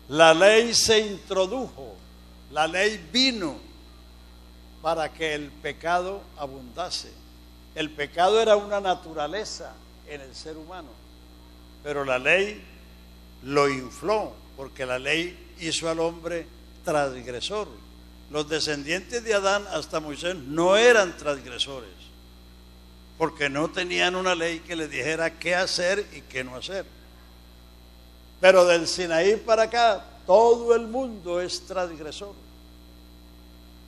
La ley se introdujo, la ley vino para que el pecado abundase. El pecado era una naturaleza en el ser humano, pero la ley lo infló, porque la ley hizo al hombre transgresor. Los descendientes de Adán hasta Moisés no eran transgresores, porque no tenían una ley que les dijera qué hacer y qué no hacer. Pero del Sinaí para acá, todo el mundo es transgresor,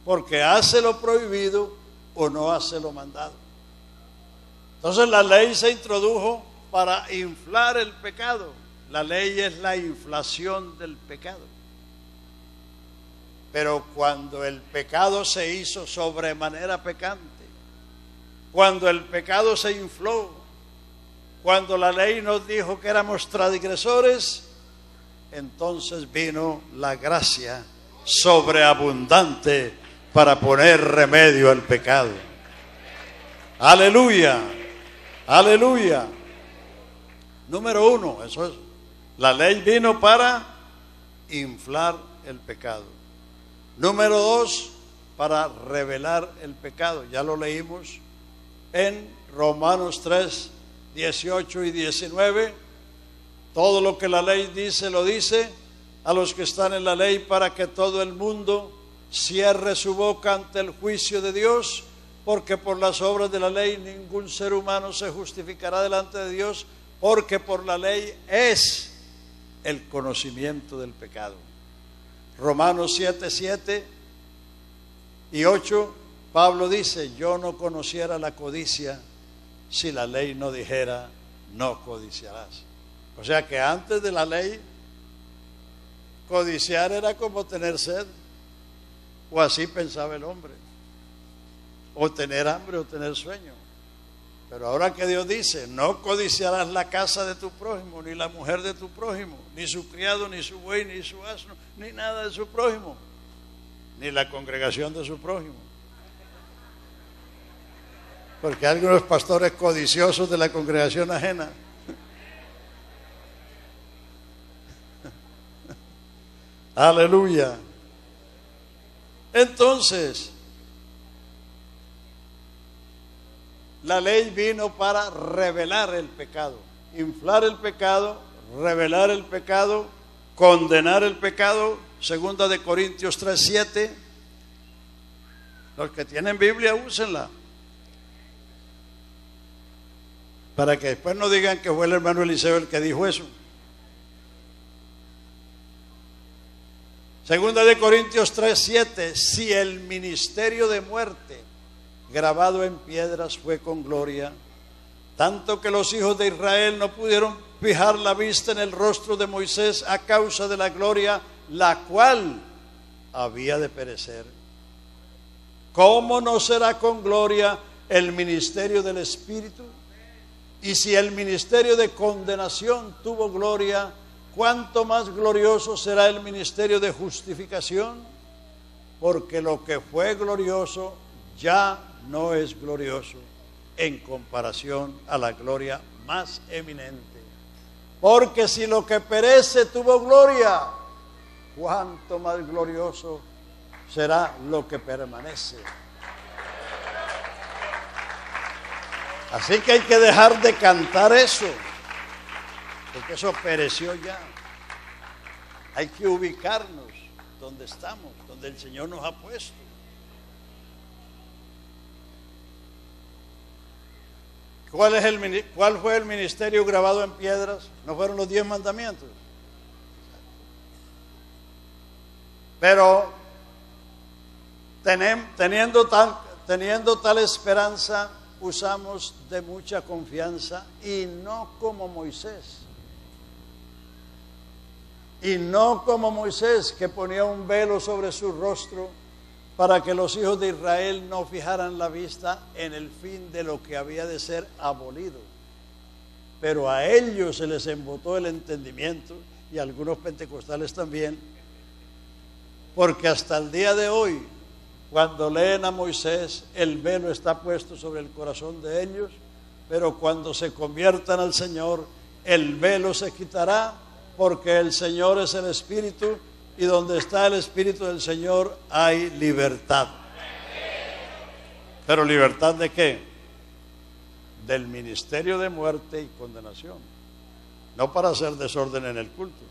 porque hace lo prohibido o no hace lo mandado. Entonces la ley se introdujo para inflar el pecado. La ley es la inflación del pecado. Pero cuando el pecado se hizo sobremanera pecante, cuando el pecado se infló, cuando la ley nos dijo que éramos transgresores, entonces vino la gracia sobreabundante para poner remedio al pecado. Aleluya, aleluya. Número uno, eso es. La ley vino para inflar el pecado. Número dos, para revelar el pecado. Ya lo leímos en Romanos 3, 18 y 19. Todo lo que la ley dice, lo dice a los que están en la ley, para que todo el mundo cierre su boca ante el juicio de Dios, porque por las obras de la ley ningún ser humano se justificará delante de Dios, porque por la ley es el conocimiento del pecado. Romanos 7, 7 y 8, Pablo dice: yo no conociera la codicia si la ley no dijera no codiciarás. O sea que antes de la ley, codiciar era como tener sed, o así pensaba el hombre, o tener hambre o tener sueño. Pero ahora que Dios dice: no codiciarás la casa de tu prójimo, ni la mujer de tu prójimo, ni su criado, ni su buey, ni su asno, ni nada de su prójimo, ni la congregación de su prójimo. Porque hay algunos pastores codiciosos de la congregación ajena. Aleluya. Entonces, la ley vino para revelar el pecado, inflar el pecado, revelar el pecado, condenar el pecado. Segunda de Corintios 3, 7. Los que tienen Biblia, úsenla, para que después no digan que fue el hermano Eliseo el que dijo eso. Segunda de Corintios 3, 7. Si el ministerio de muerte grabado en piedras fue con gloria, tanto que los hijos de Israel no pudieron fijar la vista en el rostro de Moisés a causa de la gloria, la cual había de perecer, ¿cómo no será con gloria el ministerio del Espíritu? Y si el ministerio de condenación tuvo gloria, ¿cuánto más glorioso será el ministerio de justificación? Porque lo que fue glorioso ya no es glorioso en comparación a la gloria más eminente. Porque si lo que perece tuvo gloria, ¿cuánto más glorioso será lo que permanece? Así que hay que dejar de cantar eso, porque eso pereció ya. Hay que ubicarnos donde estamos, donde el Señor nos ha puesto. ¿Cuál fue el ministerio grabado en piedras? ¿No fueron los 10 mandamientos? Pero teniendo tal esperanza, usamos de mucha confianza, y no como Moisés. Y no como Moisés, que ponía un velo sobre su rostro para que los hijos de Israel no fijaran la vista en el fin de lo que había de ser abolido. Pero a ellos se les embotó el entendimiento, y a algunos pentecostales también, porque hasta el día de hoy Cuando leen a Moisés, el velo está puesto sobre el corazón de ellos, pero cuando se conviertan al Señor, el velo se quitará, porque el Señor es el Espíritu, y donde está el Espíritu del Señor hay libertad. ¿Pero libertad de qué? Del ministerio de muerte y condenación, no para hacer desorden en el culto.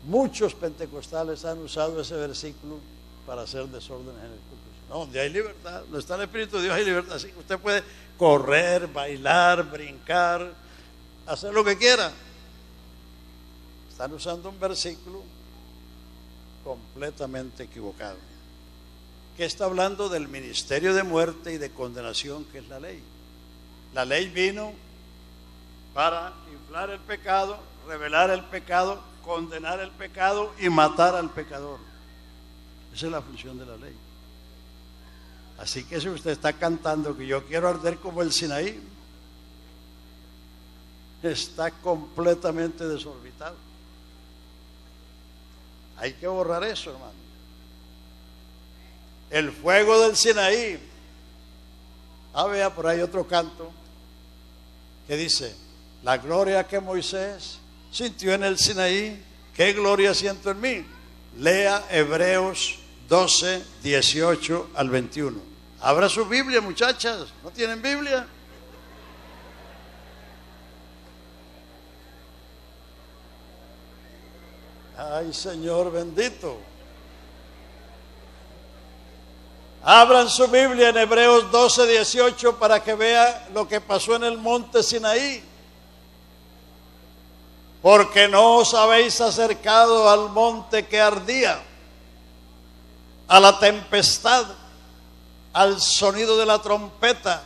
Muchos pentecostales han usado ese versículo para hacer desorden en el culto. No, donde hay libertad, donde está el Espíritu de Dios hay libertad. Así que usted puede correr, bailar, brincar, hacer lo que quiera. Están usando un versículo completamente equivocado, que está hablando del ministerio de muerte y de condenación, que es la ley. La ley vino para inflar el pecado, revelar el pecado, condenar el pecado y matar al pecador. Esa es la función de la ley. Así que si usted está cantando que yo quiero arder como el Sinaí, está completamente desorbitado. Hay que borrar eso, hermano. El fuego del Sinaí. Vea, por ahí otro canto que dice: la gloria que Moisés sintió en el Sinaí, ¿qué gloria siento en mí? Lea Hebreos 12, 18 al 21. Abra su Biblia, muchachas. ¿No tienen Biblia? Ay, Señor bendito. Abran su Biblia en Hebreos 12, 18 para que vea lo que pasó en el monte Sinaí. Porque no os habéis acercado al monte que ardía, a la tempestad, al sonido de la trompeta,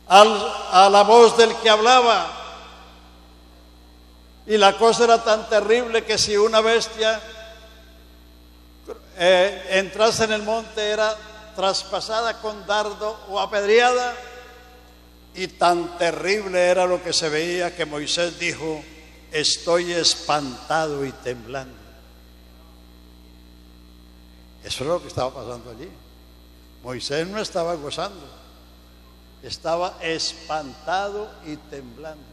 a la voz del que hablaba. Y la cosa era tan terrible que si una bestia entrase en el monte era traspasada con dardo o apedreada. Y tan terrible era lo que se veía que Moisés dijo: estoy espantado y temblando. Eso es lo que estaba pasando allí. Moisés no estaba gozando, estaba espantado y temblando.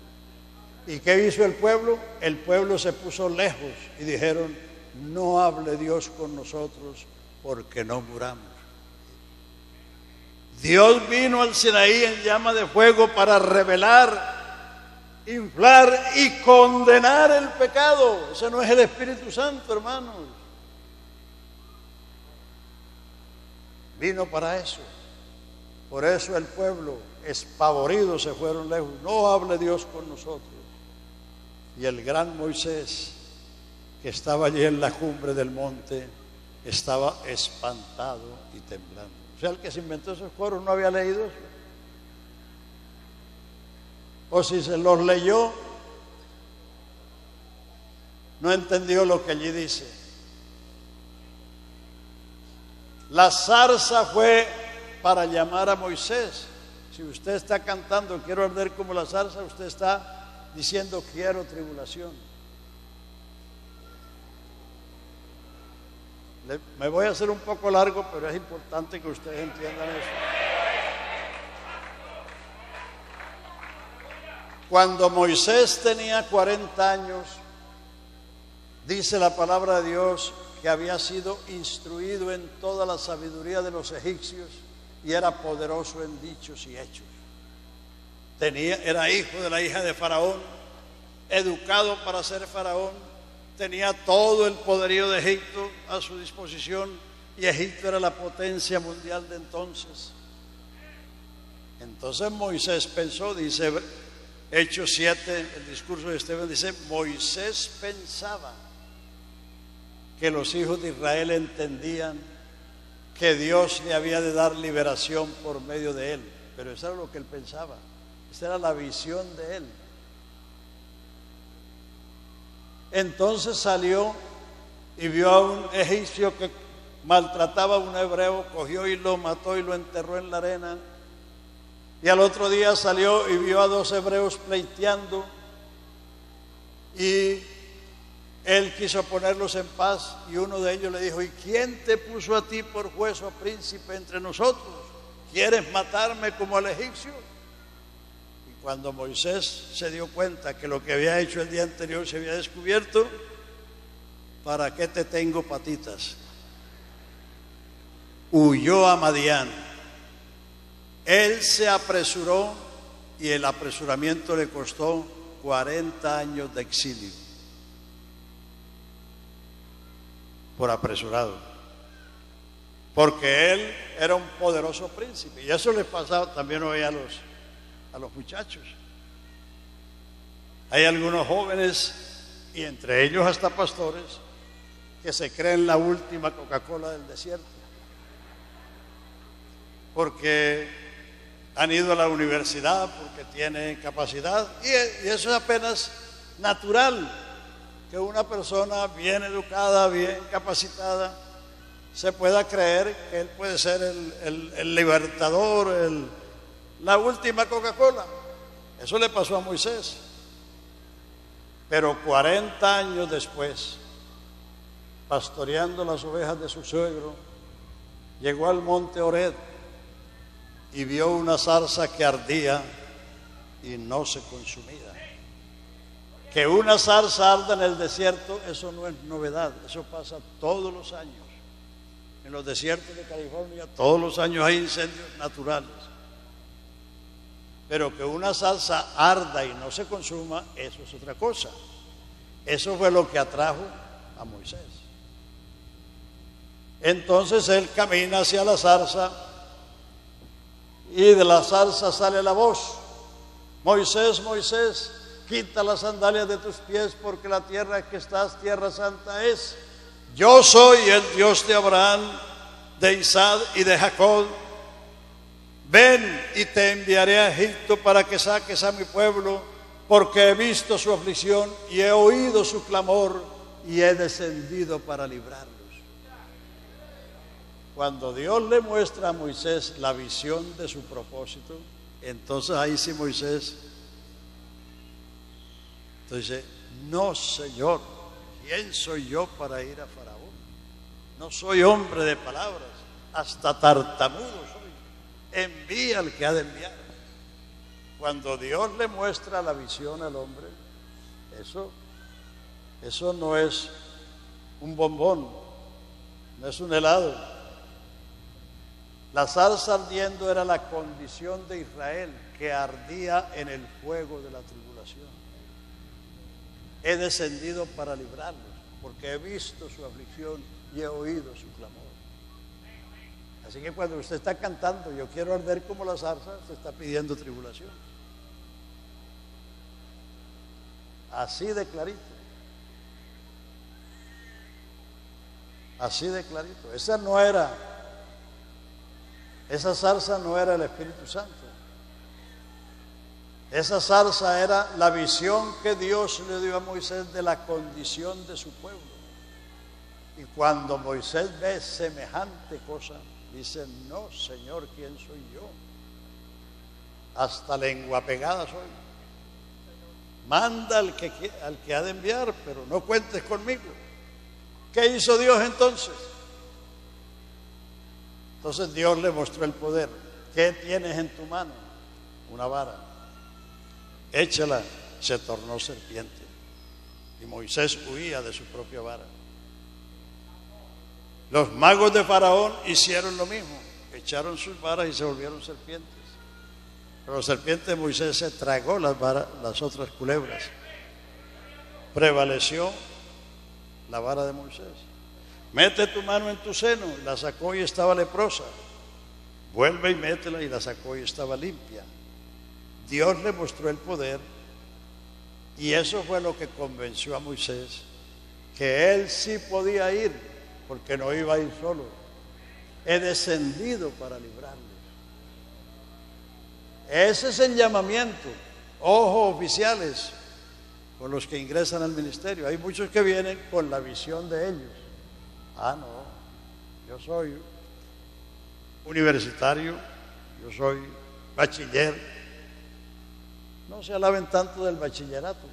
¿Y qué hizo el pueblo? El pueblo se puso lejos y dijeron: no hable Dios con nosotros porque no muramos. Dios vino al Sinaí en llama de fuego para revelar, inflar y condenar el pecado. Ese no es el Espíritu Santo, hermanos. Vino para eso. Por eso el pueblo, espavorido, se fueron lejos. No hable Dios con nosotros. Y el gran Moisés, que estaba allí en la cumbre del monte, estaba espantado y temblando. O sea, el que se inventó esos coros no había leído eso. O si se los leyó, no entendió lo que allí dice. La zarza fue para llamar a Moisés. Si usted está cantando quiero arder como la zarza, usted está diciendo quiero tribulación. Me voy a hacer un poco largo, pero es importante que ustedes entiendan eso. Cuando Moisés tenía 40 años, dice la palabra de Dios que había sido instruido en toda la sabiduría de los egipcios y era poderoso en dichos y hechos. Era hijo de la hija de Faraón, educado para ser Faraón. Tenía todo el poderío de Egipto a su disposición y Egipto era la potencia mundial de entonces. Entonces Moisés pensó, dice Hechos 7, el discurso de Esteban, dice: Moisés pensaba que los hijos de Israel entendían que Dios le había de dar liberación por medio de él. Pero eso era lo que él pensaba, esa era la visión de él. Entonces salió y vio a un egipcio que maltrataba a un hebreo, cogió y lo mató y lo enterró en la arena. Y al otro día salió y vio a 2 hebreos pleiteando y Él quiso ponerlos en paz y uno de ellos le dijo: ¿y quién te puso a ti por juez o príncipe entre nosotros? ¿Quieres matarme como al egipcio? Y cuando Moisés se dio cuenta que lo que había hecho el día anterior se había descubierto, ¿para qué te tengo patitas? Huyó a Madián. Él se apresuró y el apresuramiento le costó 40 años de exilio. Por apresurado. Porque él era un poderoso príncipe. Y eso le pasaba también hoy a los muchachos. Hay algunos jóvenes, y entre ellos hasta pastores, que se creen la última Coca-Cola del desierto. Porque han ido a la universidad, porque tienen capacidad, y eso es apenas natural, que una persona bien educada, bien capacitada, se pueda creer que él puede ser el libertador, la última Coca-Cola. Eso le pasó a Moisés. Pero 40 años después, pastoreando las ovejas de su suegro, llegó al monte Horeb y vio una zarza que ardía y no se consumía. Que una zarza arda en el desierto, eso no es novedad, eso pasa todos los años. En los desiertos de California todos los años hay incendios naturales. Pero que una zarza arda y no se consuma, eso es otra cosa. Eso fue lo que atrajo a Moisés. Entonces él camina hacia la zarza y de la zarza sale la voz: Moisés, Moisés, quita las sandalias de tus pies, porque la tierra en que estás, tierra santa es. Yo soy el Dios de Abraham, de Isaac y de Jacob. Ven y te enviaré a Egipto para que saques a mi pueblo, porque he visto su aflicción y he oído su clamor y he descendido para librarlos. Cuando Dios le muestra a Moisés la visión de su propósito, entonces ahí sí Moisés dice: no, Señor, ¿quién soy yo para ir a Faraón? No soy hombre de palabras, hasta tartamudo soy. Envía al que ha de enviar. Cuando Dios le muestra la visión al hombre, eso no es un bombón, no es un helado. La zarza ardiendo era la condición de Israel, que ardía en el fuego de la tribulación. He descendido para librarlos, porque he visto su aflicción y he oído su clamor. Así que cuando usted está cantando yo quiero arder como la zarza, usted está pidiendo tribulación. Así de clarito. Así de clarito. Esa zarza no era el Espíritu Santo. Esa zarza era la visión que Dios le dio a Moisés de la condición de su pueblo. Y cuando Moisés ve semejante cosa, dice: no, Señor, ¿quién soy yo? Hasta lengua pegada soy. Manda al que ha de enviar, pero no cuentes conmigo. ¿Qué hizo Dios entonces? Entonces Dios le mostró el poder. ¿Qué tienes en tu mano? Una vara. Échala, se tornó serpiente. Y Moisés huía de su propia vara. Los magos de Faraón hicieron lo mismo. Echaron sus varas y se volvieron serpientes. Pero la serpiente de Moisés se tragó las otras culebras. Prevaleció la vara de Moisés. Mete tu mano en tu seno. La sacó y estaba leprosa. Vuelve y métela, y la sacó y estaba limpia. Dios le mostró el poder, y eso fue lo que convenció a Moisés, que él sí podía ir, porque no iba a ir solo. He descendido para librarles. Ese es el llamamiento. Ojo, oficiales, con los que ingresan al ministerio. Hay muchos que vienen con la visión de ellos. Ah, no, yo soy universitario, yo soy bachiller. No se alaben tanto del bachillerato,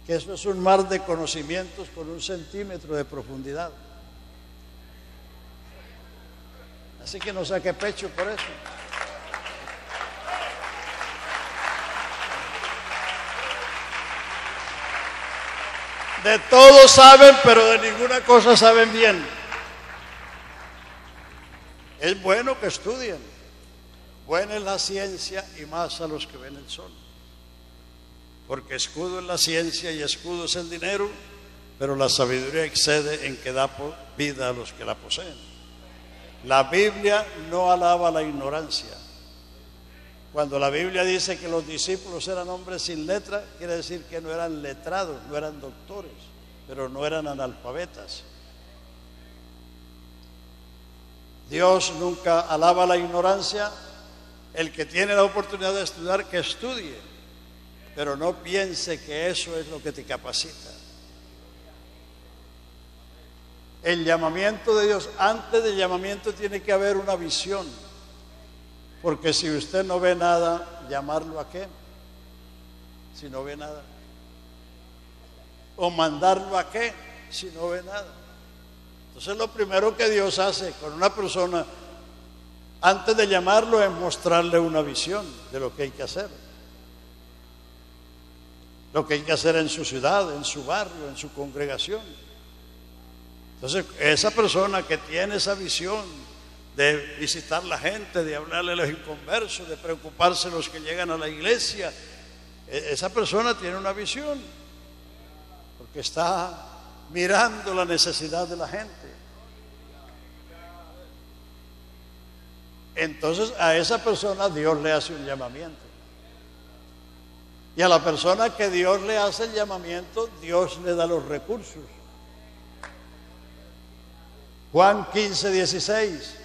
que eso es un mar de conocimientos con 1 centímetro de profundidad. Así que no saque pecho por eso. De todo saben, pero de ninguna cosa saben bien. Es bueno que estudien. Buena es la ciencia y más a los que ven el sol. Porque escudo es la ciencia y escudo es el dinero, pero la sabiduría excede en que da vida a los que la poseen. La Biblia no alaba la ignorancia. Cuando la Biblia dice que los discípulos eran hombres sin letra, quiere decir que no eran letrados, no eran doctores, pero no eran analfabetas. Dios nunca alaba la ignorancia. El que tiene la oportunidad de estudiar, que estudie, pero no piense que eso es lo que te capacita. El llamamiento de Dios, antes del llamamiento tiene que haber una visión. Porque si usted no ve nada, ¿llamarlo a qué? Si no ve nada. ¿O mandarlo a qué? Si no ve nada. Entonces lo primero que Dios hace con una persona, antes de llamarlo, es mostrarle una visión de lo que hay que hacer. Lo que hay que hacer en su ciudad, en su barrio, en su congregación. Entonces esa persona que tiene esa visión de visitar la gente, de hablarle a los inconversos, de preocuparse de los que llegan a la iglesia, esa persona tiene una visión, porque está mirando la necesidad de la gente. Entonces a esa persona Dios le hace un llamamiento. Y a la persona que Dios le hace el llamamiento, Dios le da los recursos. Juan 15:16.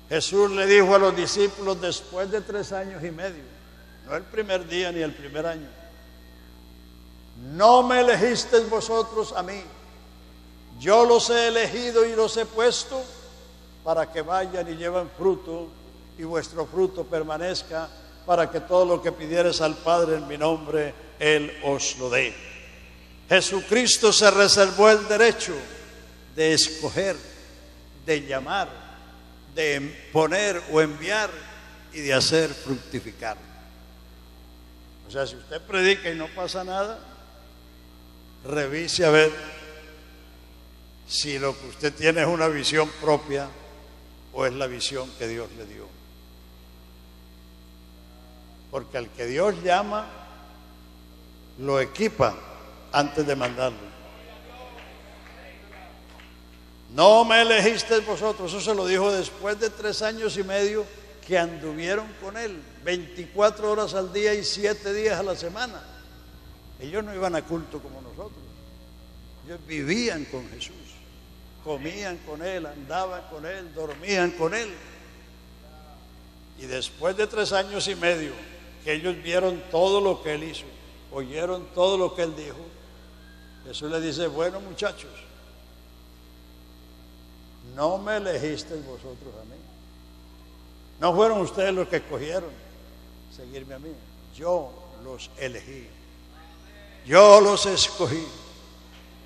Jesús le dijo a los discípulos después de 3 años y medio, no el primer día ni el primer año: no me elegisteis vosotros a mí, yo los he elegido y los he puesto para que vayan y lleven fruto y vuestro fruto permanezca, para que todo lo que pidieres al Padre en mi nombre, Él os lo dé. Jesucristo se reservó el derecho de escoger, de llamar, de poner o enviar y de hacer fructificar. O sea, si usted predica y no pasa nada, revise a ver si lo que usted tiene es una visión propia o es la visión que Dios le dio. Porque al que Dios llama, lo equipa antes de mandarlo. No me elegisteis vosotros, eso se lo dijo después de 3 años y medio que anduvieron con Él, 24 horas al día y 7 días a la semana. Ellos no iban a culto como nosotros, ellos vivían con Jesús, comían con Él, andaban con Él, dormían con Él. Y después de 3 años y medio que ellos vieron todo lo que Él hizo, oyeron todo lo que Él dijo, Jesús les dice: bueno, muchachos, no me elegisteis vosotros a mí. No fueron ustedes los que escogieron seguirme a mí. Yo los elegí. Yo los escogí.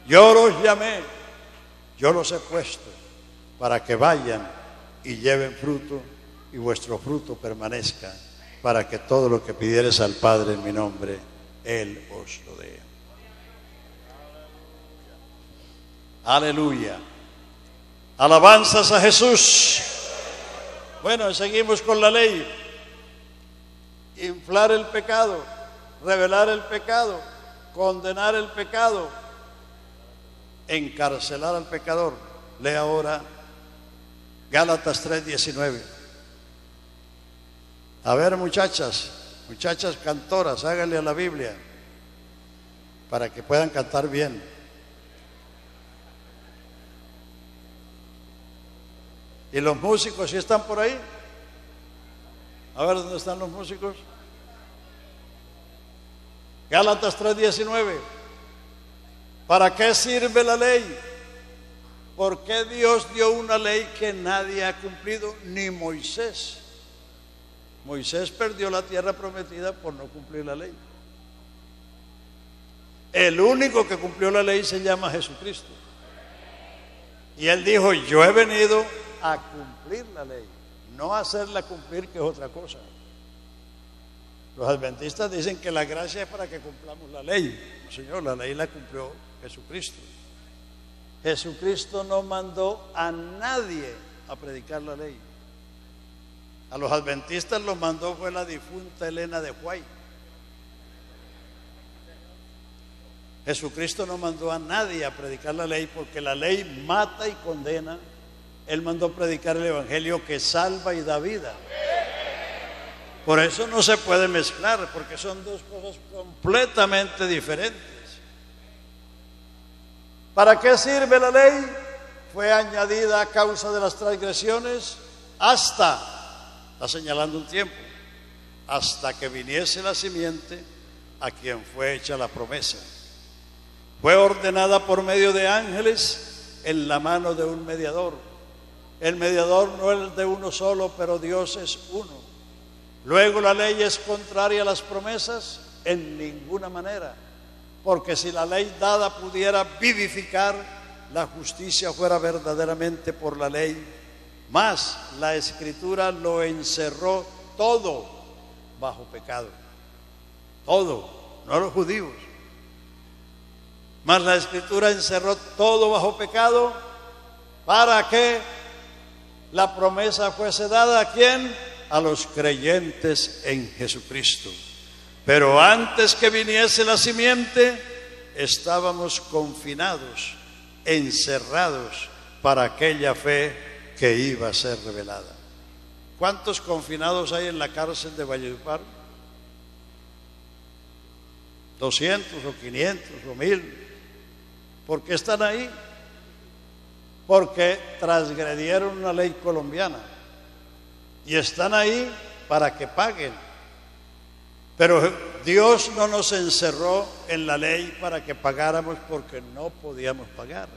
Yo los llamé. Yo los he puesto para que vayan y lleven fruto y vuestro fruto permanezca, para que todo lo que pidieres al Padre en mi nombre, Él os lo dé. Aleluya. Alabanzas a Jesús. Bueno, seguimos con la ley. Inflar el pecado, revelar el pecado, condenar el pecado, encarcelar al pecador. Lee ahora Gálatas 3:19. A ver, muchachas cantoras, háganle a la Biblia para que puedan cantar bien. ¿Y los músicos sí están por ahí? A ver, ¿dónde están los músicos? Gálatas 3:19. ¿Para qué sirve la ley? ¿Por qué Dios dio una ley que nadie ha cumplido? Ni Moisés. Moisés perdió la tierra prometida por no cumplir la ley. El único que cumplió la ley se llama Jesucristo. Y él dijo, yo he venido a cumplir la ley, no a hacerla cumplir, que es otra cosa. Los adventistas dicen que la gracia es para que cumplamos la ley. No, señor, la ley la cumplió Jesucristo. Jesucristo no mandó a nadie a predicar la ley. A los adventistas los mandó fue la difunta Elena de White. Jesucristo no mandó a nadie a predicar la ley, porque la ley mata y condena. Él mandó predicar el evangelio que salva y da vida. Por eso no se puede mezclar, porque son dos cosas completamente diferentes. ¿Para qué sirve la ley? Fue añadida a causa de las transgresiones hasta, está señalando un tiempo, hasta que viniese la simiente a quien fue hecha la promesa. Fue ordenada por medio de ángeles en la mano de un mediador. El mediador no es de uno solo, pero Dios es uno. Luego, la ley es contraria a las promesas en ninguna manera, porque si la ley dada pudiera vivificar, la justicia fuera verdaderamente por la ley. Mas la Escritura lo encerró todo bajo pecado. Todo, no los judíos. Mas la Escritura encerró todo bajo pecado para que la promesa fuese dada ¿a quién? A los creyentes en Jesucristo. Pero antes que viniese la simiente, estábamos confinados, encerrados para aquella fe que iba a ser revelada. ¿Cuántos confinados hay en la cárcel de Valledupar? 200 o 500 o 1000. ¿Por qué están ahí? Porque transgredieron una ley colombiana y están ahí para que paguen. Pero Dios no nos encerró en la ley para que pagáramos porque no podíamos pagar,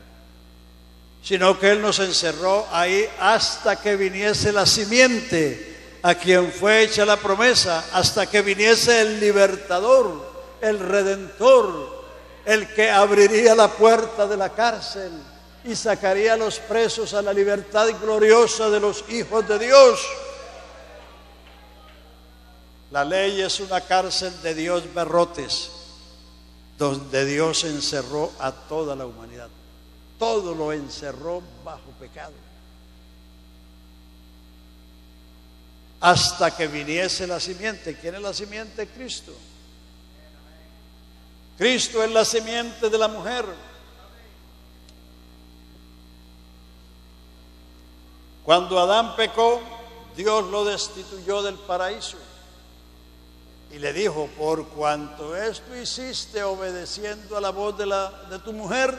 sino que Él nos encerró ahí hasta que viniese la simiente a quien fue hecha la promesa, hasta que viniese el libertador, el redentor, el que abriría la puerta de la cárcel y sacaría a los presos a la libertad gloriosa de los hijos de Dios. La ley es una cárcel de Dios berrotes, donde Dios encerró a toda la humanidad. Todo lo encerró bajo pecado. Hasta que viniese la simiente. ¿Quién es la simiente? Cristo. Cristo es la simiente de la mujer. Cuando Adán pecó, Dios lo destituyó del paraíso y le dijo: por cuanto esto hiciste obedeciendo a la voz de tu mujer,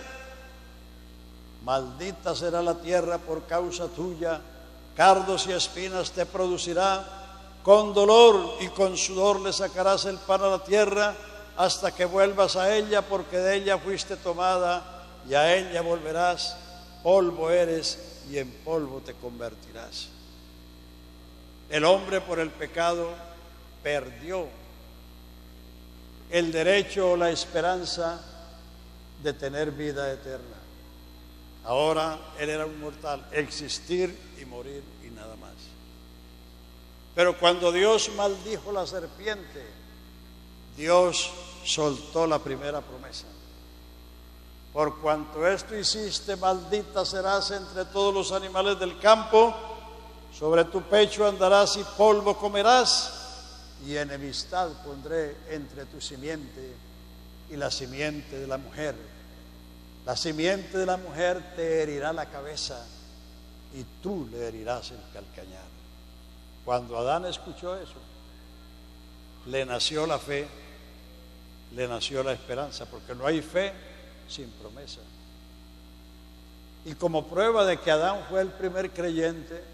maldita será la tierra por causa tuya, cardos y espinas te producirá, con dolor y con sudor le sacarás el pan a la tierra, hasta que vuelvas a ella, porque de ella fuiste tomada, y a ella volverás, polvo eres, y en polvo te convertirás. El hombre por el pecado perdió el derecho o la esperanza de tener vida eterna. Ahora él era un mortal, existir y morir y nada más. Pero cuando Dios maldijo la serpiente, Dios soltó la primera promesa: por cuanto esto hiciste, maldita serás entre todos los animales del campo, sobre tu pecho andarás y polvo comerás, y enemistad pondré entre tu simiente y la simiente de la mujer. La simiente de la mujer te herirá la cabeza y tú le herirás el calcañar. Cuando Adán escuchó eso, le nació la fe, le nació la esperanza, porque no hay fe sin promesa. Y como prueba de que Adán fue el primer creyente,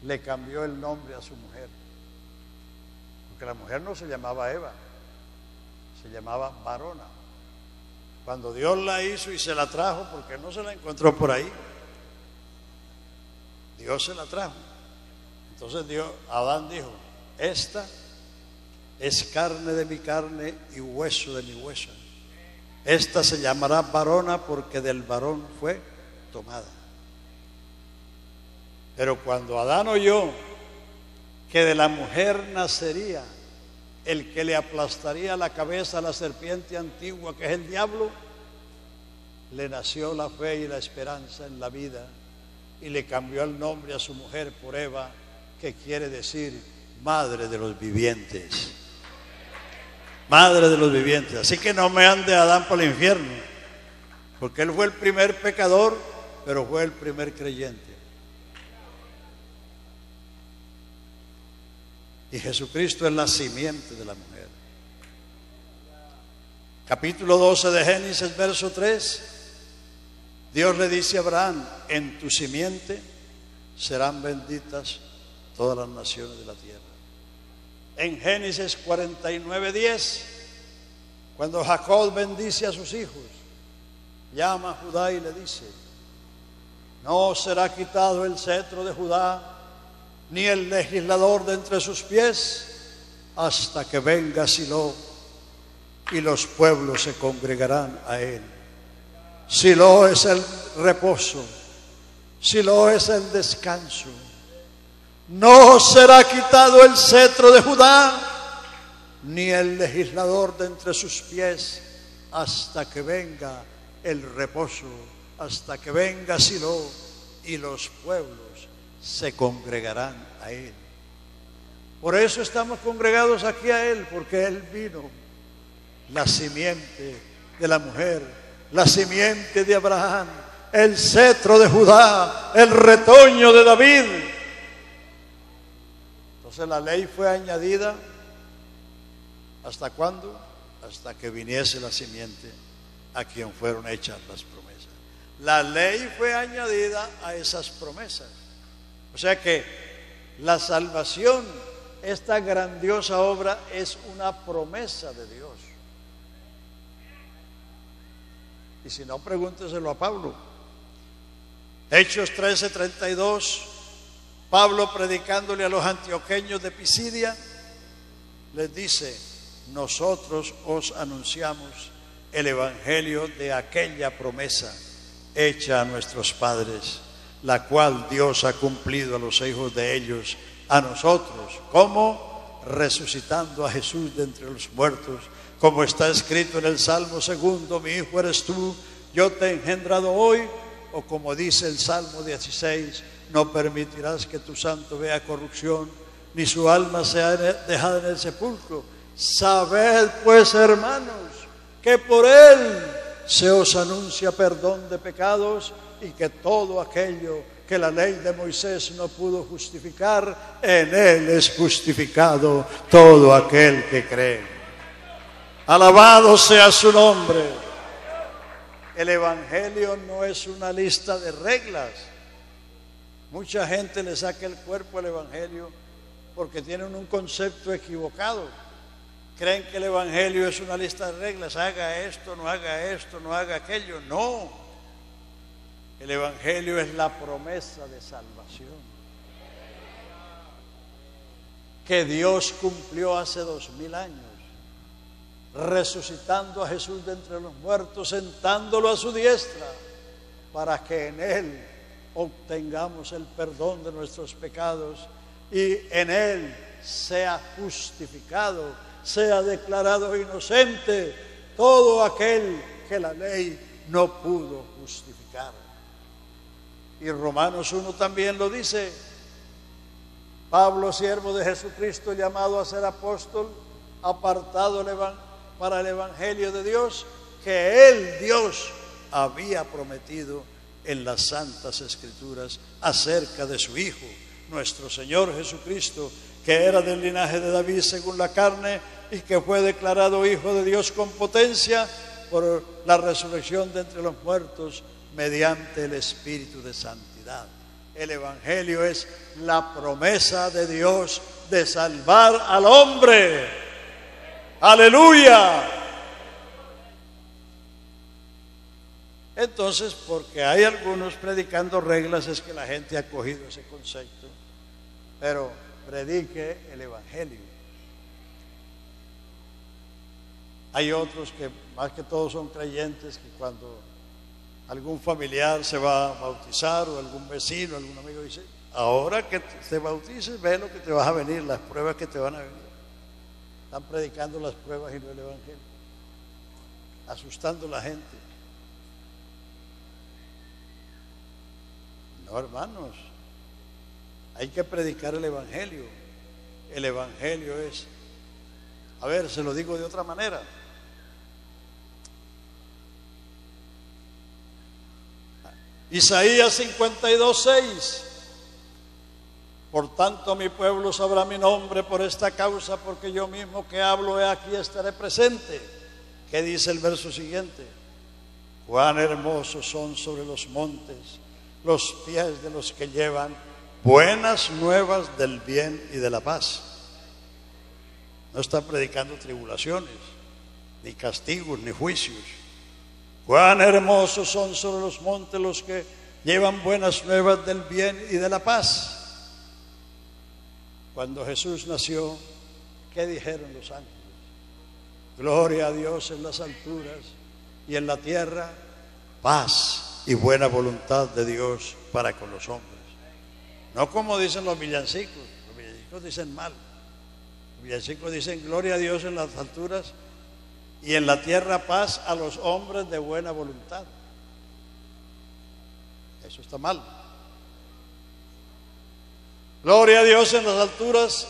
le cambió el nombre a su mujer, porque la mujer no se llamaba Eva, se llamaba varona. Cuando Dios la hizo y se la trajo, porque no se la encontró por ahí, Dios se la trajo. Entonces Adán dijo: esta es carne de mi carne y hueso de mi hueso. Esta se llamará varona porque del varón fue tomada. Pero cuando Adán oyó que de la mujer nacería el que le aplastaría la cabeza a la serpiente antigua, que es el diablo, le nació la fe y la esperanza en la vida, y le cambió el nombre a su mujer por Eva, que quiere decir madre de los vivientes. Madre de los vivientes. Así que no me ande Adán por el infierno, porque él fue el primer pecador, pero fue el primer creyente. Y Jesucristo es la simiente de la mujer. Capítulo 12 de Génesis, verso 3. Dios le dice a Abraham: en tu simiente serán benditas todas las naciones de la tierra. En Génesis 49:10, cuando Jacob bendice a sus hijos, llama a Judá y le dice: no será quitado el cetro de Judá, ni el legislador de entre sus pies, hasta que venga Silo, y los pueblos se congregarán a él. Silo es el reposo, Silo es el descanso. No será quitado el cetro de Judá, ni el legislador de entre sus pies, hasta que venga el reposo, hasta que venga Silo, y los pueblos se congregarán a él. Por eso estamos congregados aquí a él, porque él vino, la simiente de la mujer, la simiente de Abraham, el cetro de Judá, el retoño de David. Entonces la ley fue añadida, ¿hasta cuándo? Hasta que viniese la simiente a quien fueron hechas las promesas. La ley fue añadida a esas promesas. O sea que la salvación, esta grandiosa obra, es una promesa de Dios. Y si no, pregúnteselo a Pablo. Hechos 13:32, Pablo, predicándole a los antioqueños de Pisidia, les dice: nosotros os anunciamos el evangelio de aquella promesa hecha a nuestros padres, la cual Dios ha cumplido a los hijos de ellos, a nosotros. ¿Cómo? Resucitando a Jesús de entre los muertos, como está escrito en el Salmo 2: mi hijo eres tú, yo te he engendrado hoy. O como dice el Salmo 16: no permitirás que tu santo vea corrupción, ni su alma sea dejada en el sepulcro. Sabed pues, hermanos, que por él se os anuncia perdón de pecados, y que todo aquello que la ley de Moisés no pudo justificar, en él es justificado todo aquel que cree. Alabado sea su nombre. El evangelio no es una lista de reglas. Mucha gente le saca el cuerpo al evangelio porque tienen un concepto equivocado. Creen que el evangelio es una lista de reglas: haga esto, no haga aquello. No. El evangelio es la promesa de salvación que Dios cumplió hace 2000 años, resucitando a Jesús de entre los muertos, sentándolo a su diestra, para que en él obtengamos el perdón de nuestros pecados y en él sea justificado, sea declarado inocente todo aquel que la ley no pudo justificar. Y Romanos 1 también lo dice. Pablo, siervo de Jesucristo, llamado a ser apóstol, apartado para el evangelio de Dios, que él, Dios, había prometido en las santas escrituras acerca de su Hijo, nuestro Señor Jesucristo, que era del linaje de David según la carne, y que fue declarado Hijo de Dios con potencia por la resurrección de entre los muertos mediante el Espíritu de santidad. El evangelio es la promesa de Dios de salvar al hombre. ¡Aleluya! Entonces, porque hay algunos predicando reglas, es que la gente ha cogido ese concepto. Pero predique el evangelio. Hay otros que más que todos son creyentes, que cuando algún familiar se va a bautizar o algún vecino, algún amigo dice, ahora que te bautices, ve lo que te vas a venir, las pruebas que te van a venir. Están predicando las pruebas y no el evangelio, asustando a la gente. No, hermanos, hay que predicar el evangelio. El evangelio es, a ver, se lo digo de otra manera. Isaías 52:6. Por tanto mi pueblo sabrá mi nombre por esta causa, porque yo mismo que hablo, he aquí estaré presente. ¿Qué dice el verso siguiente? Cuán hermosos son sobre los montes los pies de los que llevan buenas nuevas del bien y de la paz. No está predicando tribulaciones, ni castigos, ni juicios. Cuán hermosos son sobre los montes los que llevan buenas nuevas del bien y de la paz. Cuando Jesús nació, ¿qué dijeron los ángeles? Gloria a Dios en las alturas y en la tierra, paz y buena voluntad de Dios para con los hombres. No como dicen los villancicos dicen mal. Los villancicos dicen gloria a Dios en las alturas y en la tierra paz a los hombres de buena voluntad. Eso está mal. Gloria a Dios en las alturas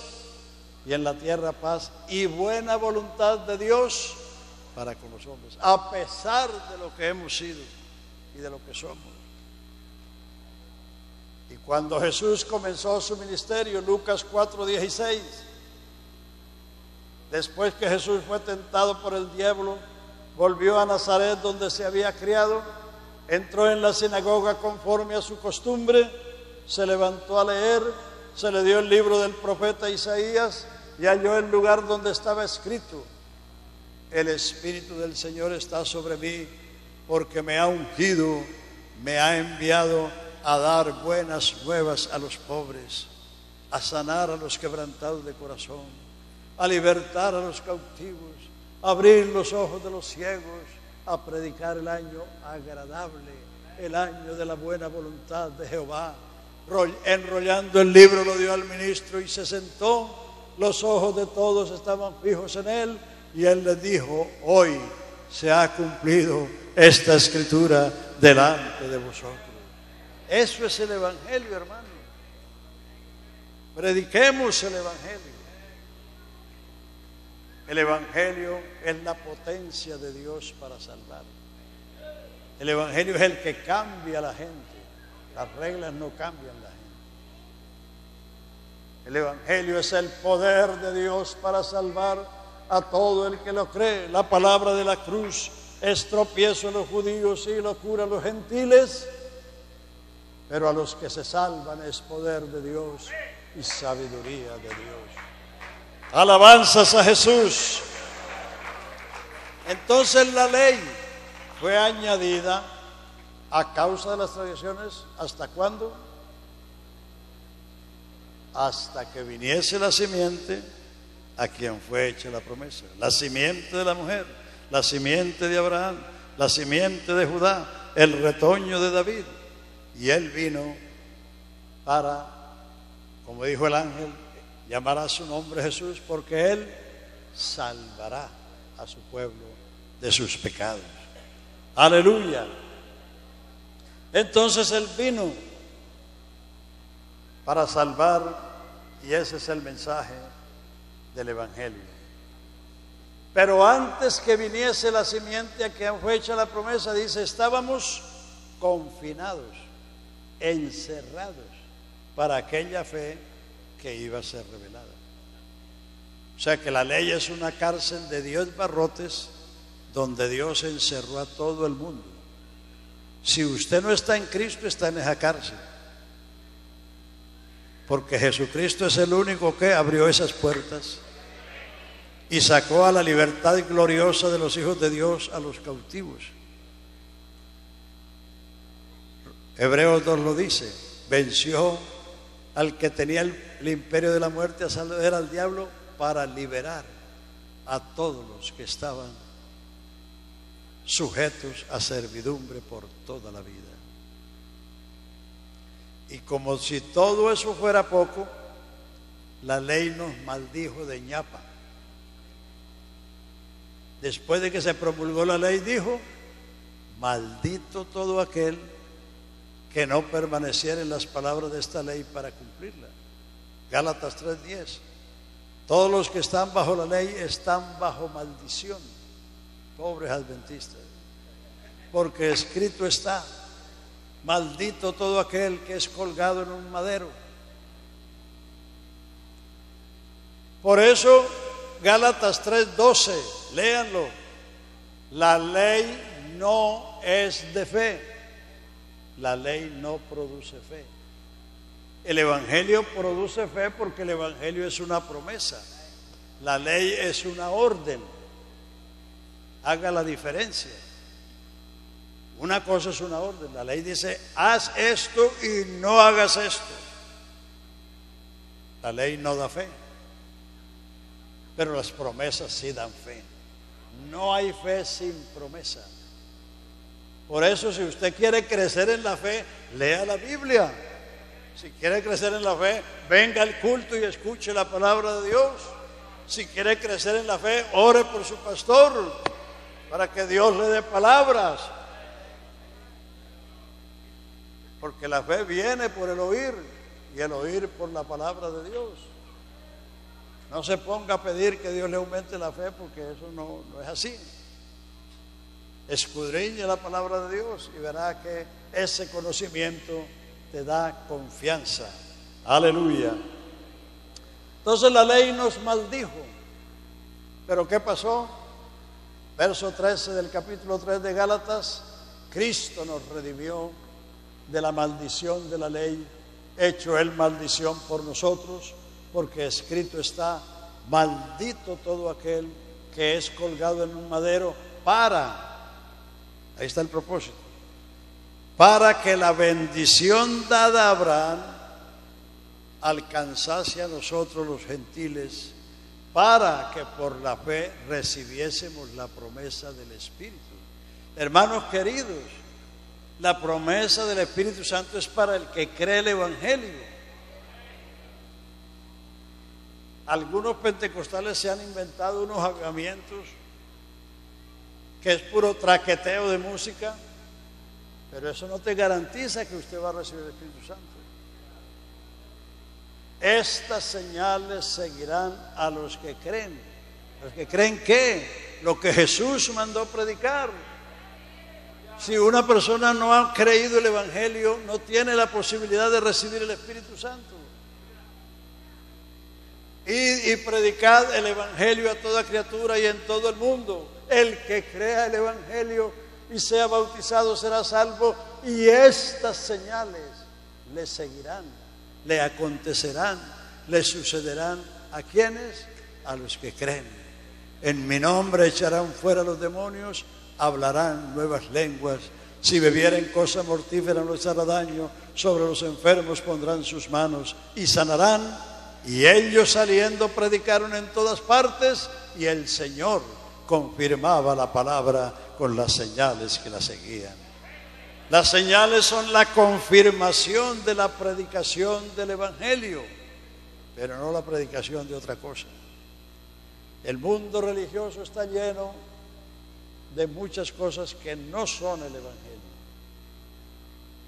y en la tierra paz y buena voluntad de Dios para con los hombres, a pesar de lo que hemos sido y de lo que somos. Y cuando Jesús comenzó su ministerio, Lucas 4:16, después que Jesús fue tentado por el diablo, volvió a Nazaret donde se había criado, entró en la sinagoga conforme a su costumbre, se levantó a leer, se le dio el libro del profeta Isaías y halló el lugar donde estaba escrito: el Espíritu del Señor está sobre mí, porque me ha ungido, me ha enviado a dar buenas nuevas a los pobres, a sanar a los quebrantados de corazón, a libertar a los cautivos, a abrir los ojos de los ciegos, a predicar el año agradable, el año de la buena voluntad de Jehová. Enrollando el libro lo dio al ministro y se sentó. Los ojos de todos estaban fijos en él y él les dijo: hoy se ha cumplido esta escritura delante de vosotros. Eso es el evangelio, hermano. Prediquemos el evangelio. El evangelio es la potencia de Dios para salvar. El evangelio es el que cambia a la gente. Las reglas no cambian la gente. El evangelio es el poder de Dios para salvar a todo el que lo cree. La palabra de la cruz es tropiezo a los judíos y locura a los gentiles, pero a los que se salvan es poder de Dios y sabiduría de Dios. Alabanzas a Jesús. Entonces la ley fue añadida a causa de las tradiciones. ¿Hasta cuándo? Hasta que viniese la simiente a quien fue hecha la promesa. La simiente de la mujer, la simiente de Abraham, la simiente de Judá, el retoño de David. Y él vino para, como dijo el ángel, llamará su nombre Jesús, porque él salvará a su pueblo de sus pecados. Aleluya. Entonces él vino para salvar, y ese es el mensaje del evangelio. Pero antes que viniese la simiente a quien fue hecha la promesa, dice, estábamos confinados, encerrados para aquella fe que iba a ser revelada. O sea que la ley es una cárcel de 10 barrotes donde Dios encerró a todo el mundo. Si usted no está en Cristo, está en esa cárcel, porque Jesucristo es el único que abrió esas puertas y sacó a la libertad gloriosa de los hijos de Dios a los cautivos. Hebreos 2 lo dice: venció al que tenía el imperio de la muerte, a salvar al diablo, para liberar a todos los que estaban sujetos a servidumbre por toda la vida. Y como si todo eso fuera poco, la ley nos maldijo de ñapa. Después de que se promulgó la ley, dijo: maldito todo aquel que no permaneciera en las palabras de esta ley para cumplirla. Gálatas 3:10. Todos los que están bajo la ley están bajo maldición. Pobres adventistas. Porque escrito está: maldito todo aquel que es colgado en un madero. Por eso, Gálatas 3:12, léanlo. La ley no es de fe. La ley no produce fe. El Evangelio produce fe porque el Evangelio es una promesa. La ley es una orden. Haga la diferencia. Una cosa es una orden. La ley dice: haz esto y no hagas esto. La ley no da fe, pero las promesas sí dan fe. No hay fe sin promesa. Por eso, si usted quiere crecer en la fe, lea la Biblia. Si quiere crecer en la fe, venga al culto y escuche la palabra de Dios. Si quiere crecer en la fe, ore por su pastor para que Dios le dé palabras. Porque la fe viene por el oír y el oír por la palabra de Dios. No se ponga a pedir que Dios le aumente la fe, porque eso no es así. Escudriñe la palabra de Dios y verá que ese conocimiento te da confianza. Aleluya. Entonces la ley nos maldijo. ¿Pero qué pasó? Verso 13 del capítulo 3 de Gálatas: Cristo nos redimió de la maldición de la ley, hecho Él maldición por nosotros, porque escrito está: maldito todo aquel que es colgado en un madero ahí está el propósito, para que la bendición dada a Abraham alcanzase a nosotros los gentiles, para que por la fe recibiésemos la promesa del Espíritu. Hermanos queridos, la promesa del Espíritu Santo es para el que cree el Evangelio. Algunos pentecostales se han inventado unos avivamientos que es puro traqueteo de música, pero eso no te garantiza que usted va a recibir el Espíritu Santo. Estas señales seguirán a los que creen. ¿Los que creen qué? Lo que Jesús mandó predicar. Si una persona no ha creído el Evangelio, no tiene la posibilidad de recibir el Espíritu Santo. Y predicad el Evangelio a toda criatura y en todo el mundo. El que crea el Evangelio y sea bautizado será salvo, y estas señales le seguirán, le acontecerán, le sucederán. ¿A quiénes? A los que creen. En mi nombre echarán fuera los demonios, hablarán nuevas lenguas, si bebieren cosa mortífera no les hará daño, sobre los enfermos pondrán sus manos y sanarán. Y ellos saliendo predicaron en todas partes, y el Señor confirmaba la palabra con las señales que la seguían. Las señales son la confirmación de la predicación del Evangelio, pero no la predicación de otra cosa. El mundo religioso está lleno de muchas cosas que no son el Evangelio.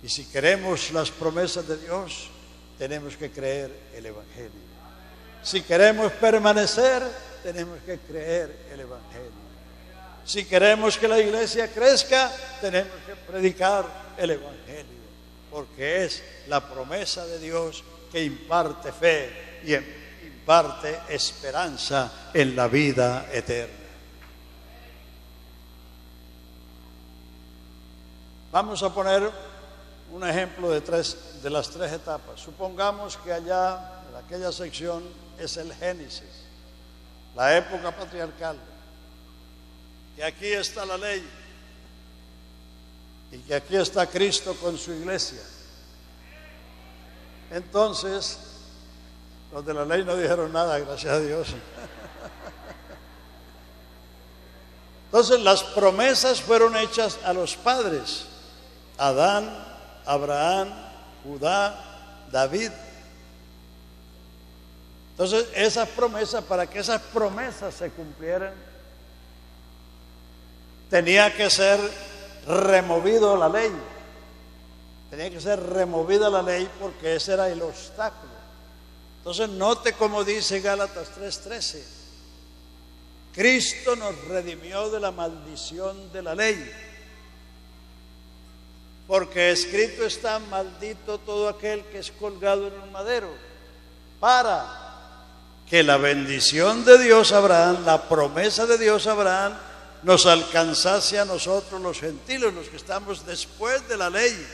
Y si queremos las promesas de Dios, tenemos que creer el Evangelio. Si queremos permanecer, tenemos que creer el Evangelio. Si queremos que la iglesia crezca, tenemos que predicar el Evangelio, porque es la promesa de Dios que imparte fe y imparte esperanza en la vida eterna. Vamos a poner un ejemplo de las tres etapas. Supongamos que allá, en aquella sección, es el Génesis, la época patriarcal, que aquí está la ley y que aquí está Cristo con su iglesia. Entonces, los de la ley no dijeron nada, gracias a Dios. Entonces las promesas fueron hechas a los padres: Adán, Abraham, Judá, David. Entonces esas promesas, para que esas promesas se cumplieran, tenía que ser removido la ley. Tenía que ser removida la ley, porque ese era el obstáculo. Entonces note cómo dice Gálatas 3:13. Cristo nos redimió de la maldición de la ley, porque escrito está: maldito todo aquel que es colgado en un madero, para que la bendición de Dios a Abraham, la promesa de Dios a Abraham, nos alcanzase a nosotros los gentiles, los que estamos después de la ley.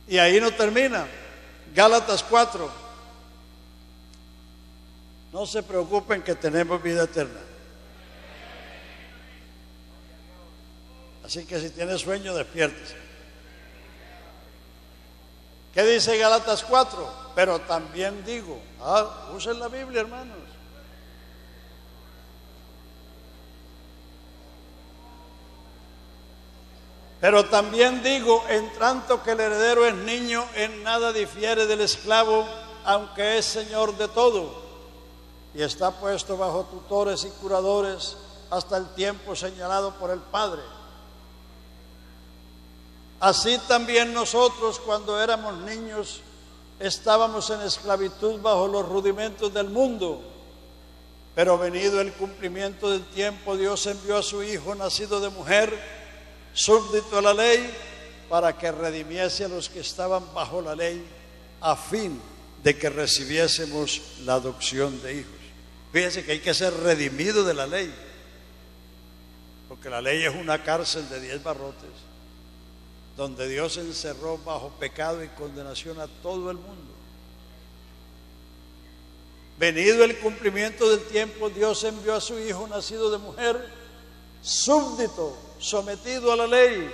Y ahí no termina. Gálatas 4. No se preocupen que tenemos vida eterna. Así que si tienes sueño, despiértese. ¿Qué dice Gálatas 4? Pero también digo, usen la Biblia, hermanos. Pero también digo, en tanto que el heredero es niño, en nada difiere del esclavo, aunque es señor de todo, y está puesto bajo tutores y curadores hasta el tiempo señalado por el Padre. Así también nosotros, cuando éramos niños, estábamos en esclavitud bajo los rudimentos del mundo. Pero venido el cumplimiento del tiempo, Dios envió a su Hijo, nacido de mujer, súbdito a la ley, para que redimiese a los que estaban bajo la ley, a fin de que recibiésemos la adopción de hijos. Fíjense que hay que ser redimido de la ley, porque la ley es una cárcel de 10 barrotes, donde Dios encerró bajo pecado y condenación a todo el mundo. Venido el cumplimiento del tiempo, Dios envió a su Hijo, nacido de mujer, súbdito, sometido a la ley.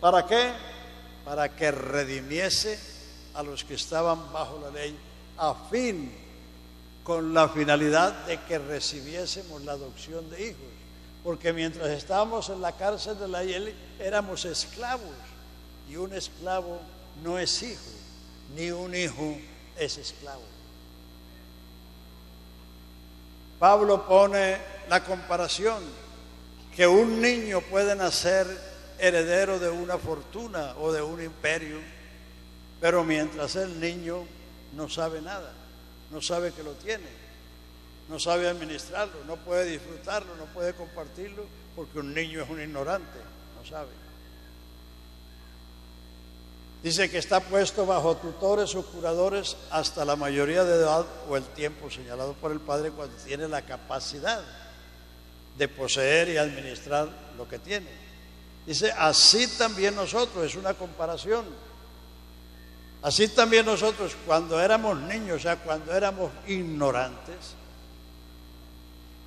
¿Para qué? Para que redimiese a los que estaban bajo la ley, a fin, con la finalidad de que recibiésemos la adopción de hijos. Porque mientras estábamos en la cárcel de la ley, éramos esclavos, y un esclavo no es hijo, ni un hijo es esclavo. Pablo pone la comparación, que un niño puede nacer heredero de una fortuna o de un imperio, pero mientras el niño no sabe nada, no sabe que lo tiene, no sabe administrarlo, no puede disfrutarlo, no puede compartirlo, porque un niño es un ignorante, no sabe. Dice que está puesto bajo tutores o curadores hasta la mayoría de edad o el tiempo señalado por el Padre, cuando tiene la capacidad de poseer y administrar lo que tiene. Dice, así también nosotros, es una comparación. Así también nosotros, cuando éramos niños, o sea, cuando éramos ignorantes,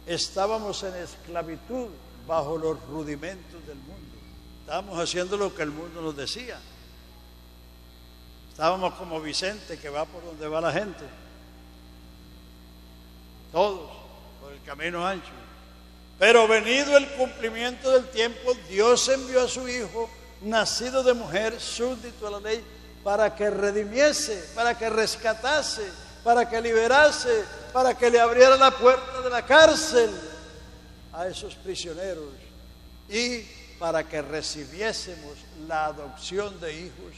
estábamos en esclavitud bajo los rudimentos del mundo. Estábamos haciendo lo que el mundo nos decía. Estábamos como Vicente, que va por donde va la gente. Todos, por el camino ancho. Pero venido el cumplimiento del tiempo, Dios envió a su Hijo, nacido de mujer, súbdito a la ley, para que redimiese, para que rescatase, para que liberase, para que le abriera la puerta de la cárcel a esos prisioneros, y para que recibiésemos la adopción de hijos.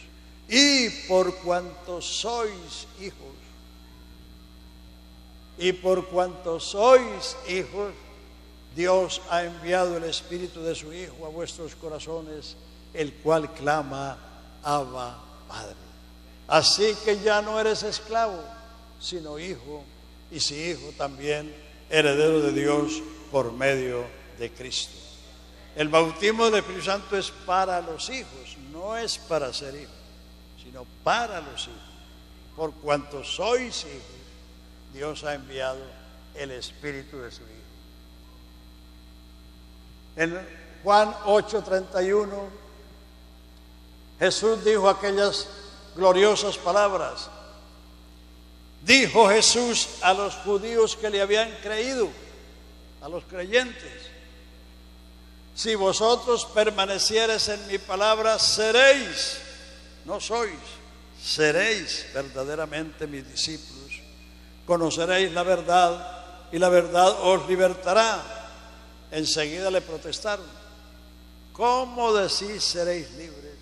Y por cuanto sois hijos, Dios ha enviado el Espíritu de su Hijo a vuestros corazones, el cual clama, Abba, Padre. Así que ya no eres esclavo, sino hijo, y si hijo también, heredero de Dios por medio de Cristo. El bautismo del Espíritu Santo es para los hijos, no es para ser hijos, sino para los hijos. Por cuanto sois hijos, Dios ha enviado el Espíritu de su Hijo. En Juan 8:31, Jesús dijo aquellas gloriosas palabras: Dijo Jesús a los judíos que le habían creído, a los creyentes: si vosotros permaneciereis en mi palabra, seréis, no sois, seréis verdaderamente mis discípulos. Conoceréis la verdad y la verdad os libertará. Enseguida le protestaron: ¿cómo decís seréis libres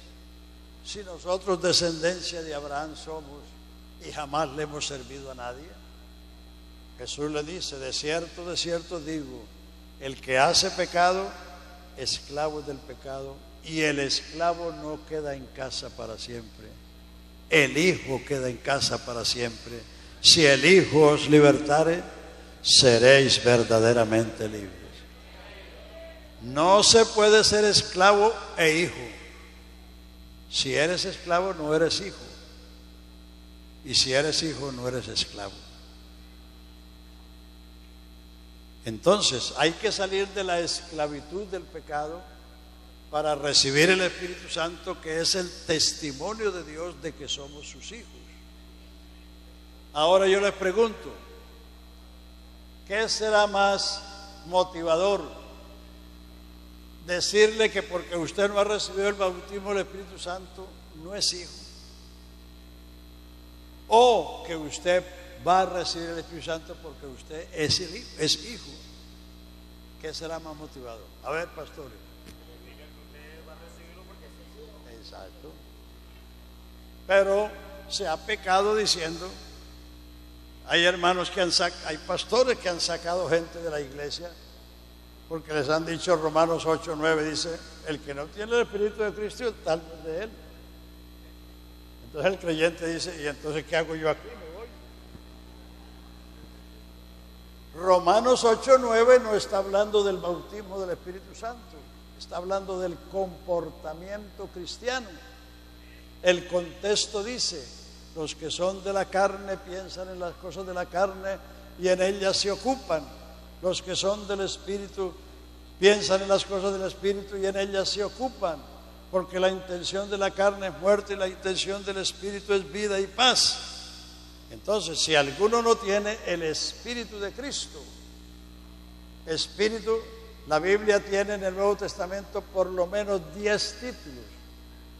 si nosotros descendencia de Abraham somos y jamás le hemos servido a nadie? Jesús le dice: de cierto digo, el que hace pecado, esclavo del pecado, y el esclavo no queda en casa para siempre, el Hijo queda en casa para siempre. Si el Hijo os libertare, seréis verdaderamente libres. No se puede ser esclavo e hijo. Si eres esclavo, no eres hijo, y si eres hijo, no eres esclavo. Entonces hay que salir de la esclavitud del pecado para recibir el Espíritu Santo, que es el testimonio de Dios de que somos sus hijos. Ahora yo les pregunto, ¿qué será más motivador? Decirle que porque usted no ha recibido el bautismo del Espíritu Santo no es hijo, o que usted va a recibir el Espíritu Santo porque usted es hijo. ¿Qué será más motivador? A ver, pastores. Exacto. Pero se ha pecado diciendo, hay hermanos que hay pastores que han sacado gente de la iglesia porque les han dicho Romanos 8:9, dice: el que no tiene el Espíritu de Cristo, tal vez de él. Entonces el creyente dice: ¿y entonces qué hago yo aquí? Me voy. Romanos 8:9 no está hablando del bautismo del Espíritu Santo, está hablando del comportamiento cristiano. El contexto dice: los que son de la carne piensan en las cosas de la carne y en ellas se ocupan. Los que son del Espíritu piensan en las cosas del Espíritu y en ellas se ocupan. Porque la intención de la carne es muerte y la intención del Espíritu es vida y paz. Entonces, si alguno no tiene el Espíritu de Cristo, Espíritu, la Biblia tiene en el Nuevo Testamento por lo menos 10 títulos: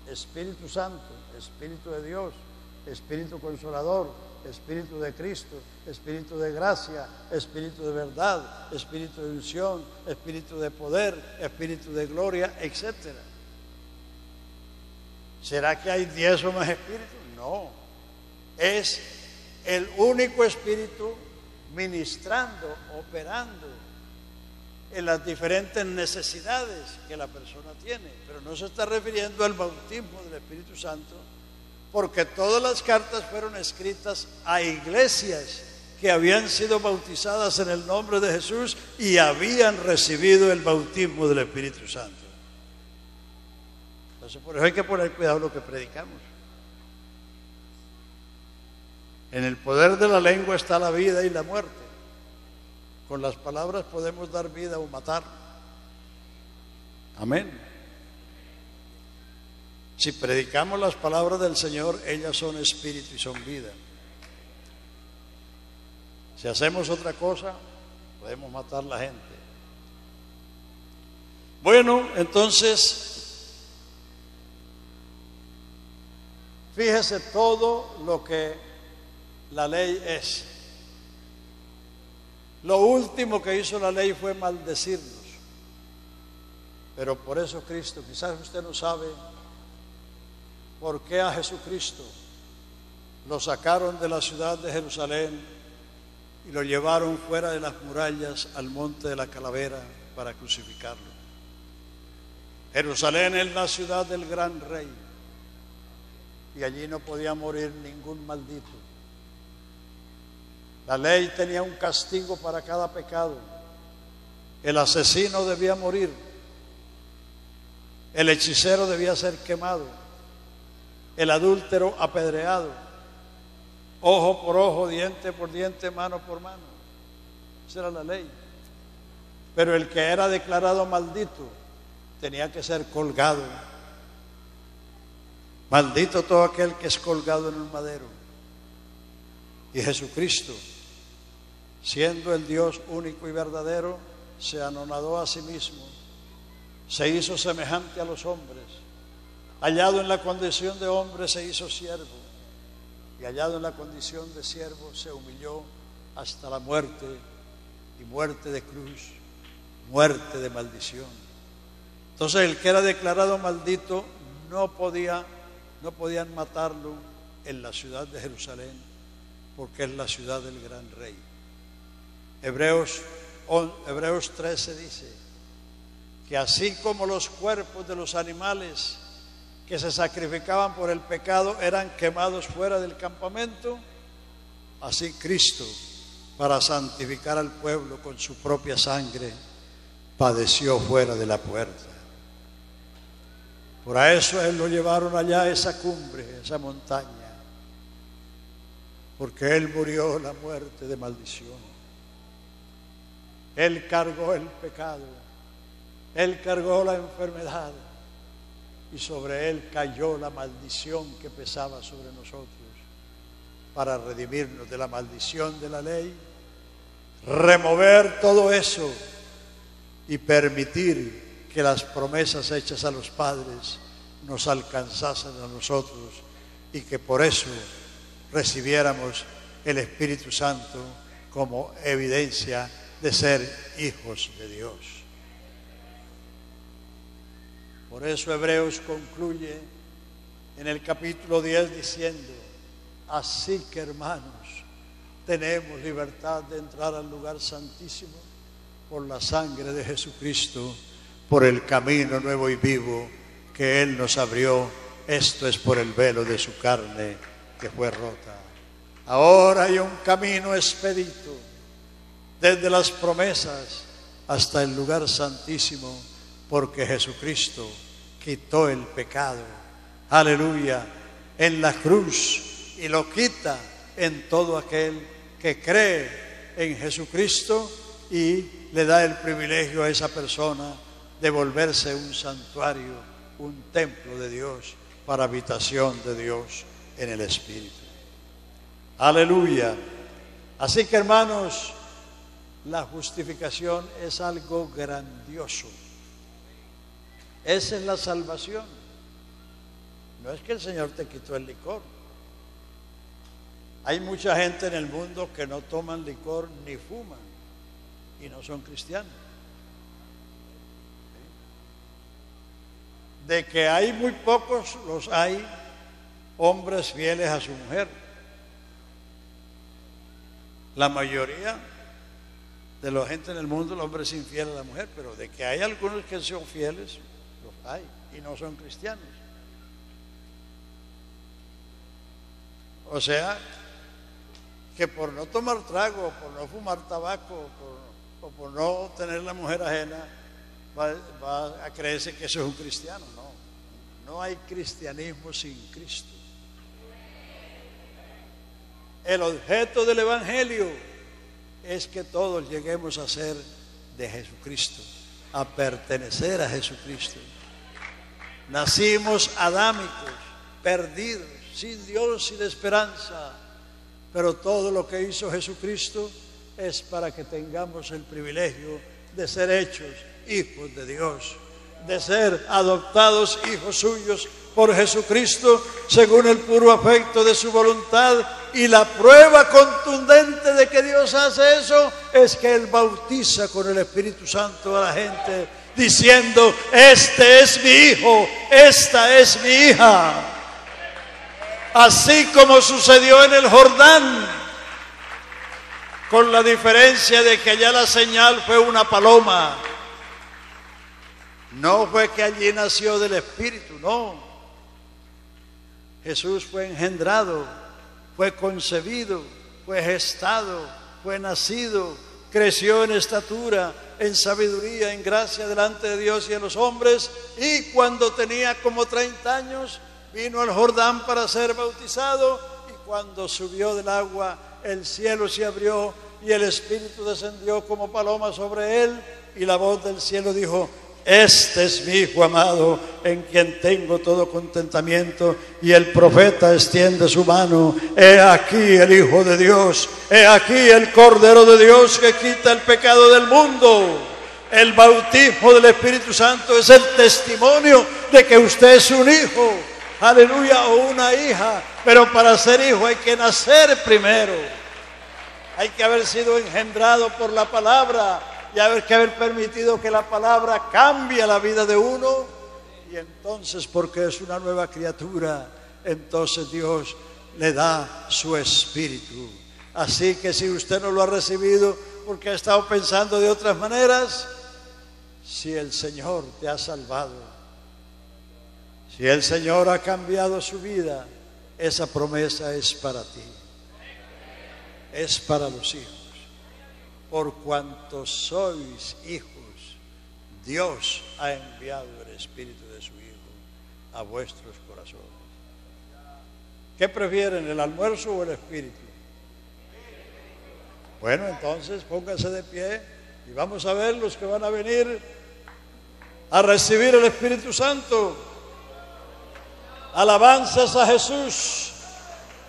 Espíritu Santo, Espíritu de Dios, Espíritu Consolador, Espíritu de Cristo, Espíritu de gracia, Espíritu de verdad, Espíritu de unción, Espíritu de poder, Espíritu de gloria, etc. ¿Será que hay 10 o más espíritus? No. Es el único Espíritu ministrando, operando en las diferentes necesidades que la persona tiene. Pero no se está refiriendo al bautismo del Espíritu Santo, porque todas las cartas fueron escritas a iglesias que habían sido bautizadas en el nombre de Jesús y habían recibido el bautismo del Espíritu Santo. Entonces, por eso hay que poner cuidado en lo que predicamos. En el poder de la lengua está la vida y la muerte. Con las palabras podemos dar vida o matar. Amén. Si predicamos las palabras del Señor, ellas son espíritu y son vida. Si hacemos otra cosa, podemos matar a la gente. Bueno, entonces, fíjese todo lo que la ley es. Lo último que hizo la ley fue maldecirnos. Pero por eso Cristo, quizás usted no sabe por qué a Jesucristo lo sacaron de la ciudad de Jerusalén y lo llevaron fuera de las murallas al monte de la Calavera para crucificarlo. Jerusalén es la ciudad del gran rey y allí no podía morir ningún maldito. La ley tenía un castigo para cada pecado. El asesino debía morir, el hechicero debía ser quemado, el adúltero apedreado, ojo por ojo, diente por diente, mano por mano. Esa era la ley. Pero el que era declarado maldito tenía que ser colgado. Maldito todo aquel que es colgado en un madero. Y Jesucristo, siendo el Dios único y verdadero, se anonadó a sí mismo, se hizo semejante a los hombres, hallado en la condición de hombre se hizo siervo, y hallado en la condición de siervo se humilló hasta la muerte, y muerte de cruz, muerte de maldición. Entonces el que era declarado maldito no podían matarlo en la ciudad de Jerusalén, porque es la ciudad del gran rey. Hebreos 13 dice que así como los cuerpos de los animales que se sacrificaban por el pecado eran quemados fuera del campamento, así Cristo, para santificar al pueblo con su propia sangre, padeció fuera de la puerta. Por eso Él lo llevaron allá a esa cumbre, a esa montaña, porque Él murió la muerte de maldición. Él cargó el pecado, Él cargó la enfermedad, y sobre Él cayó la maldición que pesaba sobre nosotros, para redimirnos de la maldición de la ley, remover todo eso y permitir que las promesas hechas a los padres nos alcanzasen a nosotros, y que por eso recibiéramos el Espíritu Santo como evidencia de ser hijos de Dios. Por eso Hebreos concluye en el capítulo 10 diciendo: así que, hermanos, tenemos libertad de entrar al lugar santísimo por la sangre de Jesucristo, por el camino nuevo y vivo que Él nos abrió, esto es por el velo de su carne que fue rota. Ahora hay un camino expedito desde las promesas hasta el lugar santísimo, porque Jesucristo quitó el pecado, aleluya, en la cruz, y lo quita en todo aquel que cree en Jesucristo, y le da el privilegio a esa persona de volverse un santuario, un templo de Dios, para habitación de Dios en el Espíritu. Aleluya. Así que, hermanos, la justificación es algo grandioso. Esa es la salvación. No es que el Señor te quitó el licor. Hay mucha gente en el mundo que no toman licor ni fuman y no son cristianos. De que hay muy pocos, los hay, hombres fieles a su mujer. La mayoría de la gente en el mundo, el hombre es infiel a la mujer, pero de que hay algunos que son fieles, los hay, y no son cristianos. O sea, que por no tomar trago, por no fumar tabaco, o por no tener la mujer ajena, va a creerse que eso es un cristiano. No hay cristianismo sin Cristo. El objeto del Evangelio es que todos lleguemos a ser de Jesucristo, a pertenecer a Jesucristo. Nacimos adámicos, perdidos, sin Dios, sin esperanza, pero todo lo que hizo Jesucristo es para que tengamos el privilegio de ser hechos hijos de Dios, de ser adoptados hijos suyos por Jesucristo según el puro afecto de su voluntad. Y la prueba contundente de que Dios hace eso es que Él bautiza con el Espíritu Santo a la gente, diciendo: este es mi hijo, esta es mi hija. Así como sucedió en el Jordán, con la diferencia de que allá la señal fue una paloma. No fue que allí nació del Espíritu, no. Jesús fue engendrado, fue concebido, fue gestado, fue nacido, creció en estatura, en sabiduría, en gracia delante de Dios y de los hombres, y cuando tenía como 30 años vino al Jordán para ser bautizado, y cuando subió del agua el cielo se abrió y el Espíritu descendió como paloma sobre él, y la voz del cielo dijo: este es mi Hijo amado, en quien tengo todo contentamiento. Y el profeta extiende su mano. He aquí el Hijo de Dios. He aquí el Cordero de Dios que quita el pecado del mundo. El bautismo del Espíritu Santo es el testimonio de que usted es un hijo. Aleluya, o una hija. Pero para ser hijo hay que nacer primero. Hay que haber sido engendrado por la palabra. Y hay que haber permitido que la palabra cambie la vida de uno. Y entonces, porque es una nueva criatura, entonces Dios le da su espíritu. Así que si usted no lo ha recibido porque ha estado pensando de otras maneras, si el Señor te ha salvado, si el Señor ha cambiado su vida, esa promesa es para ti, es para los hijos. Por cuanto sois hijos, Dios ha enviado el Espíritu de su Hijo a vuestros corazones. ¿Qué prefieren, el almuerzo o el Espíritu? Bueno, entonces pónganse de pie y vamos a ver los que van a venir a recibir el Espíritu Santo. Alabanzas a Jesús,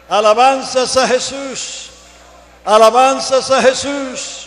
alabanzas a Jesús, alabanzas a Jesús.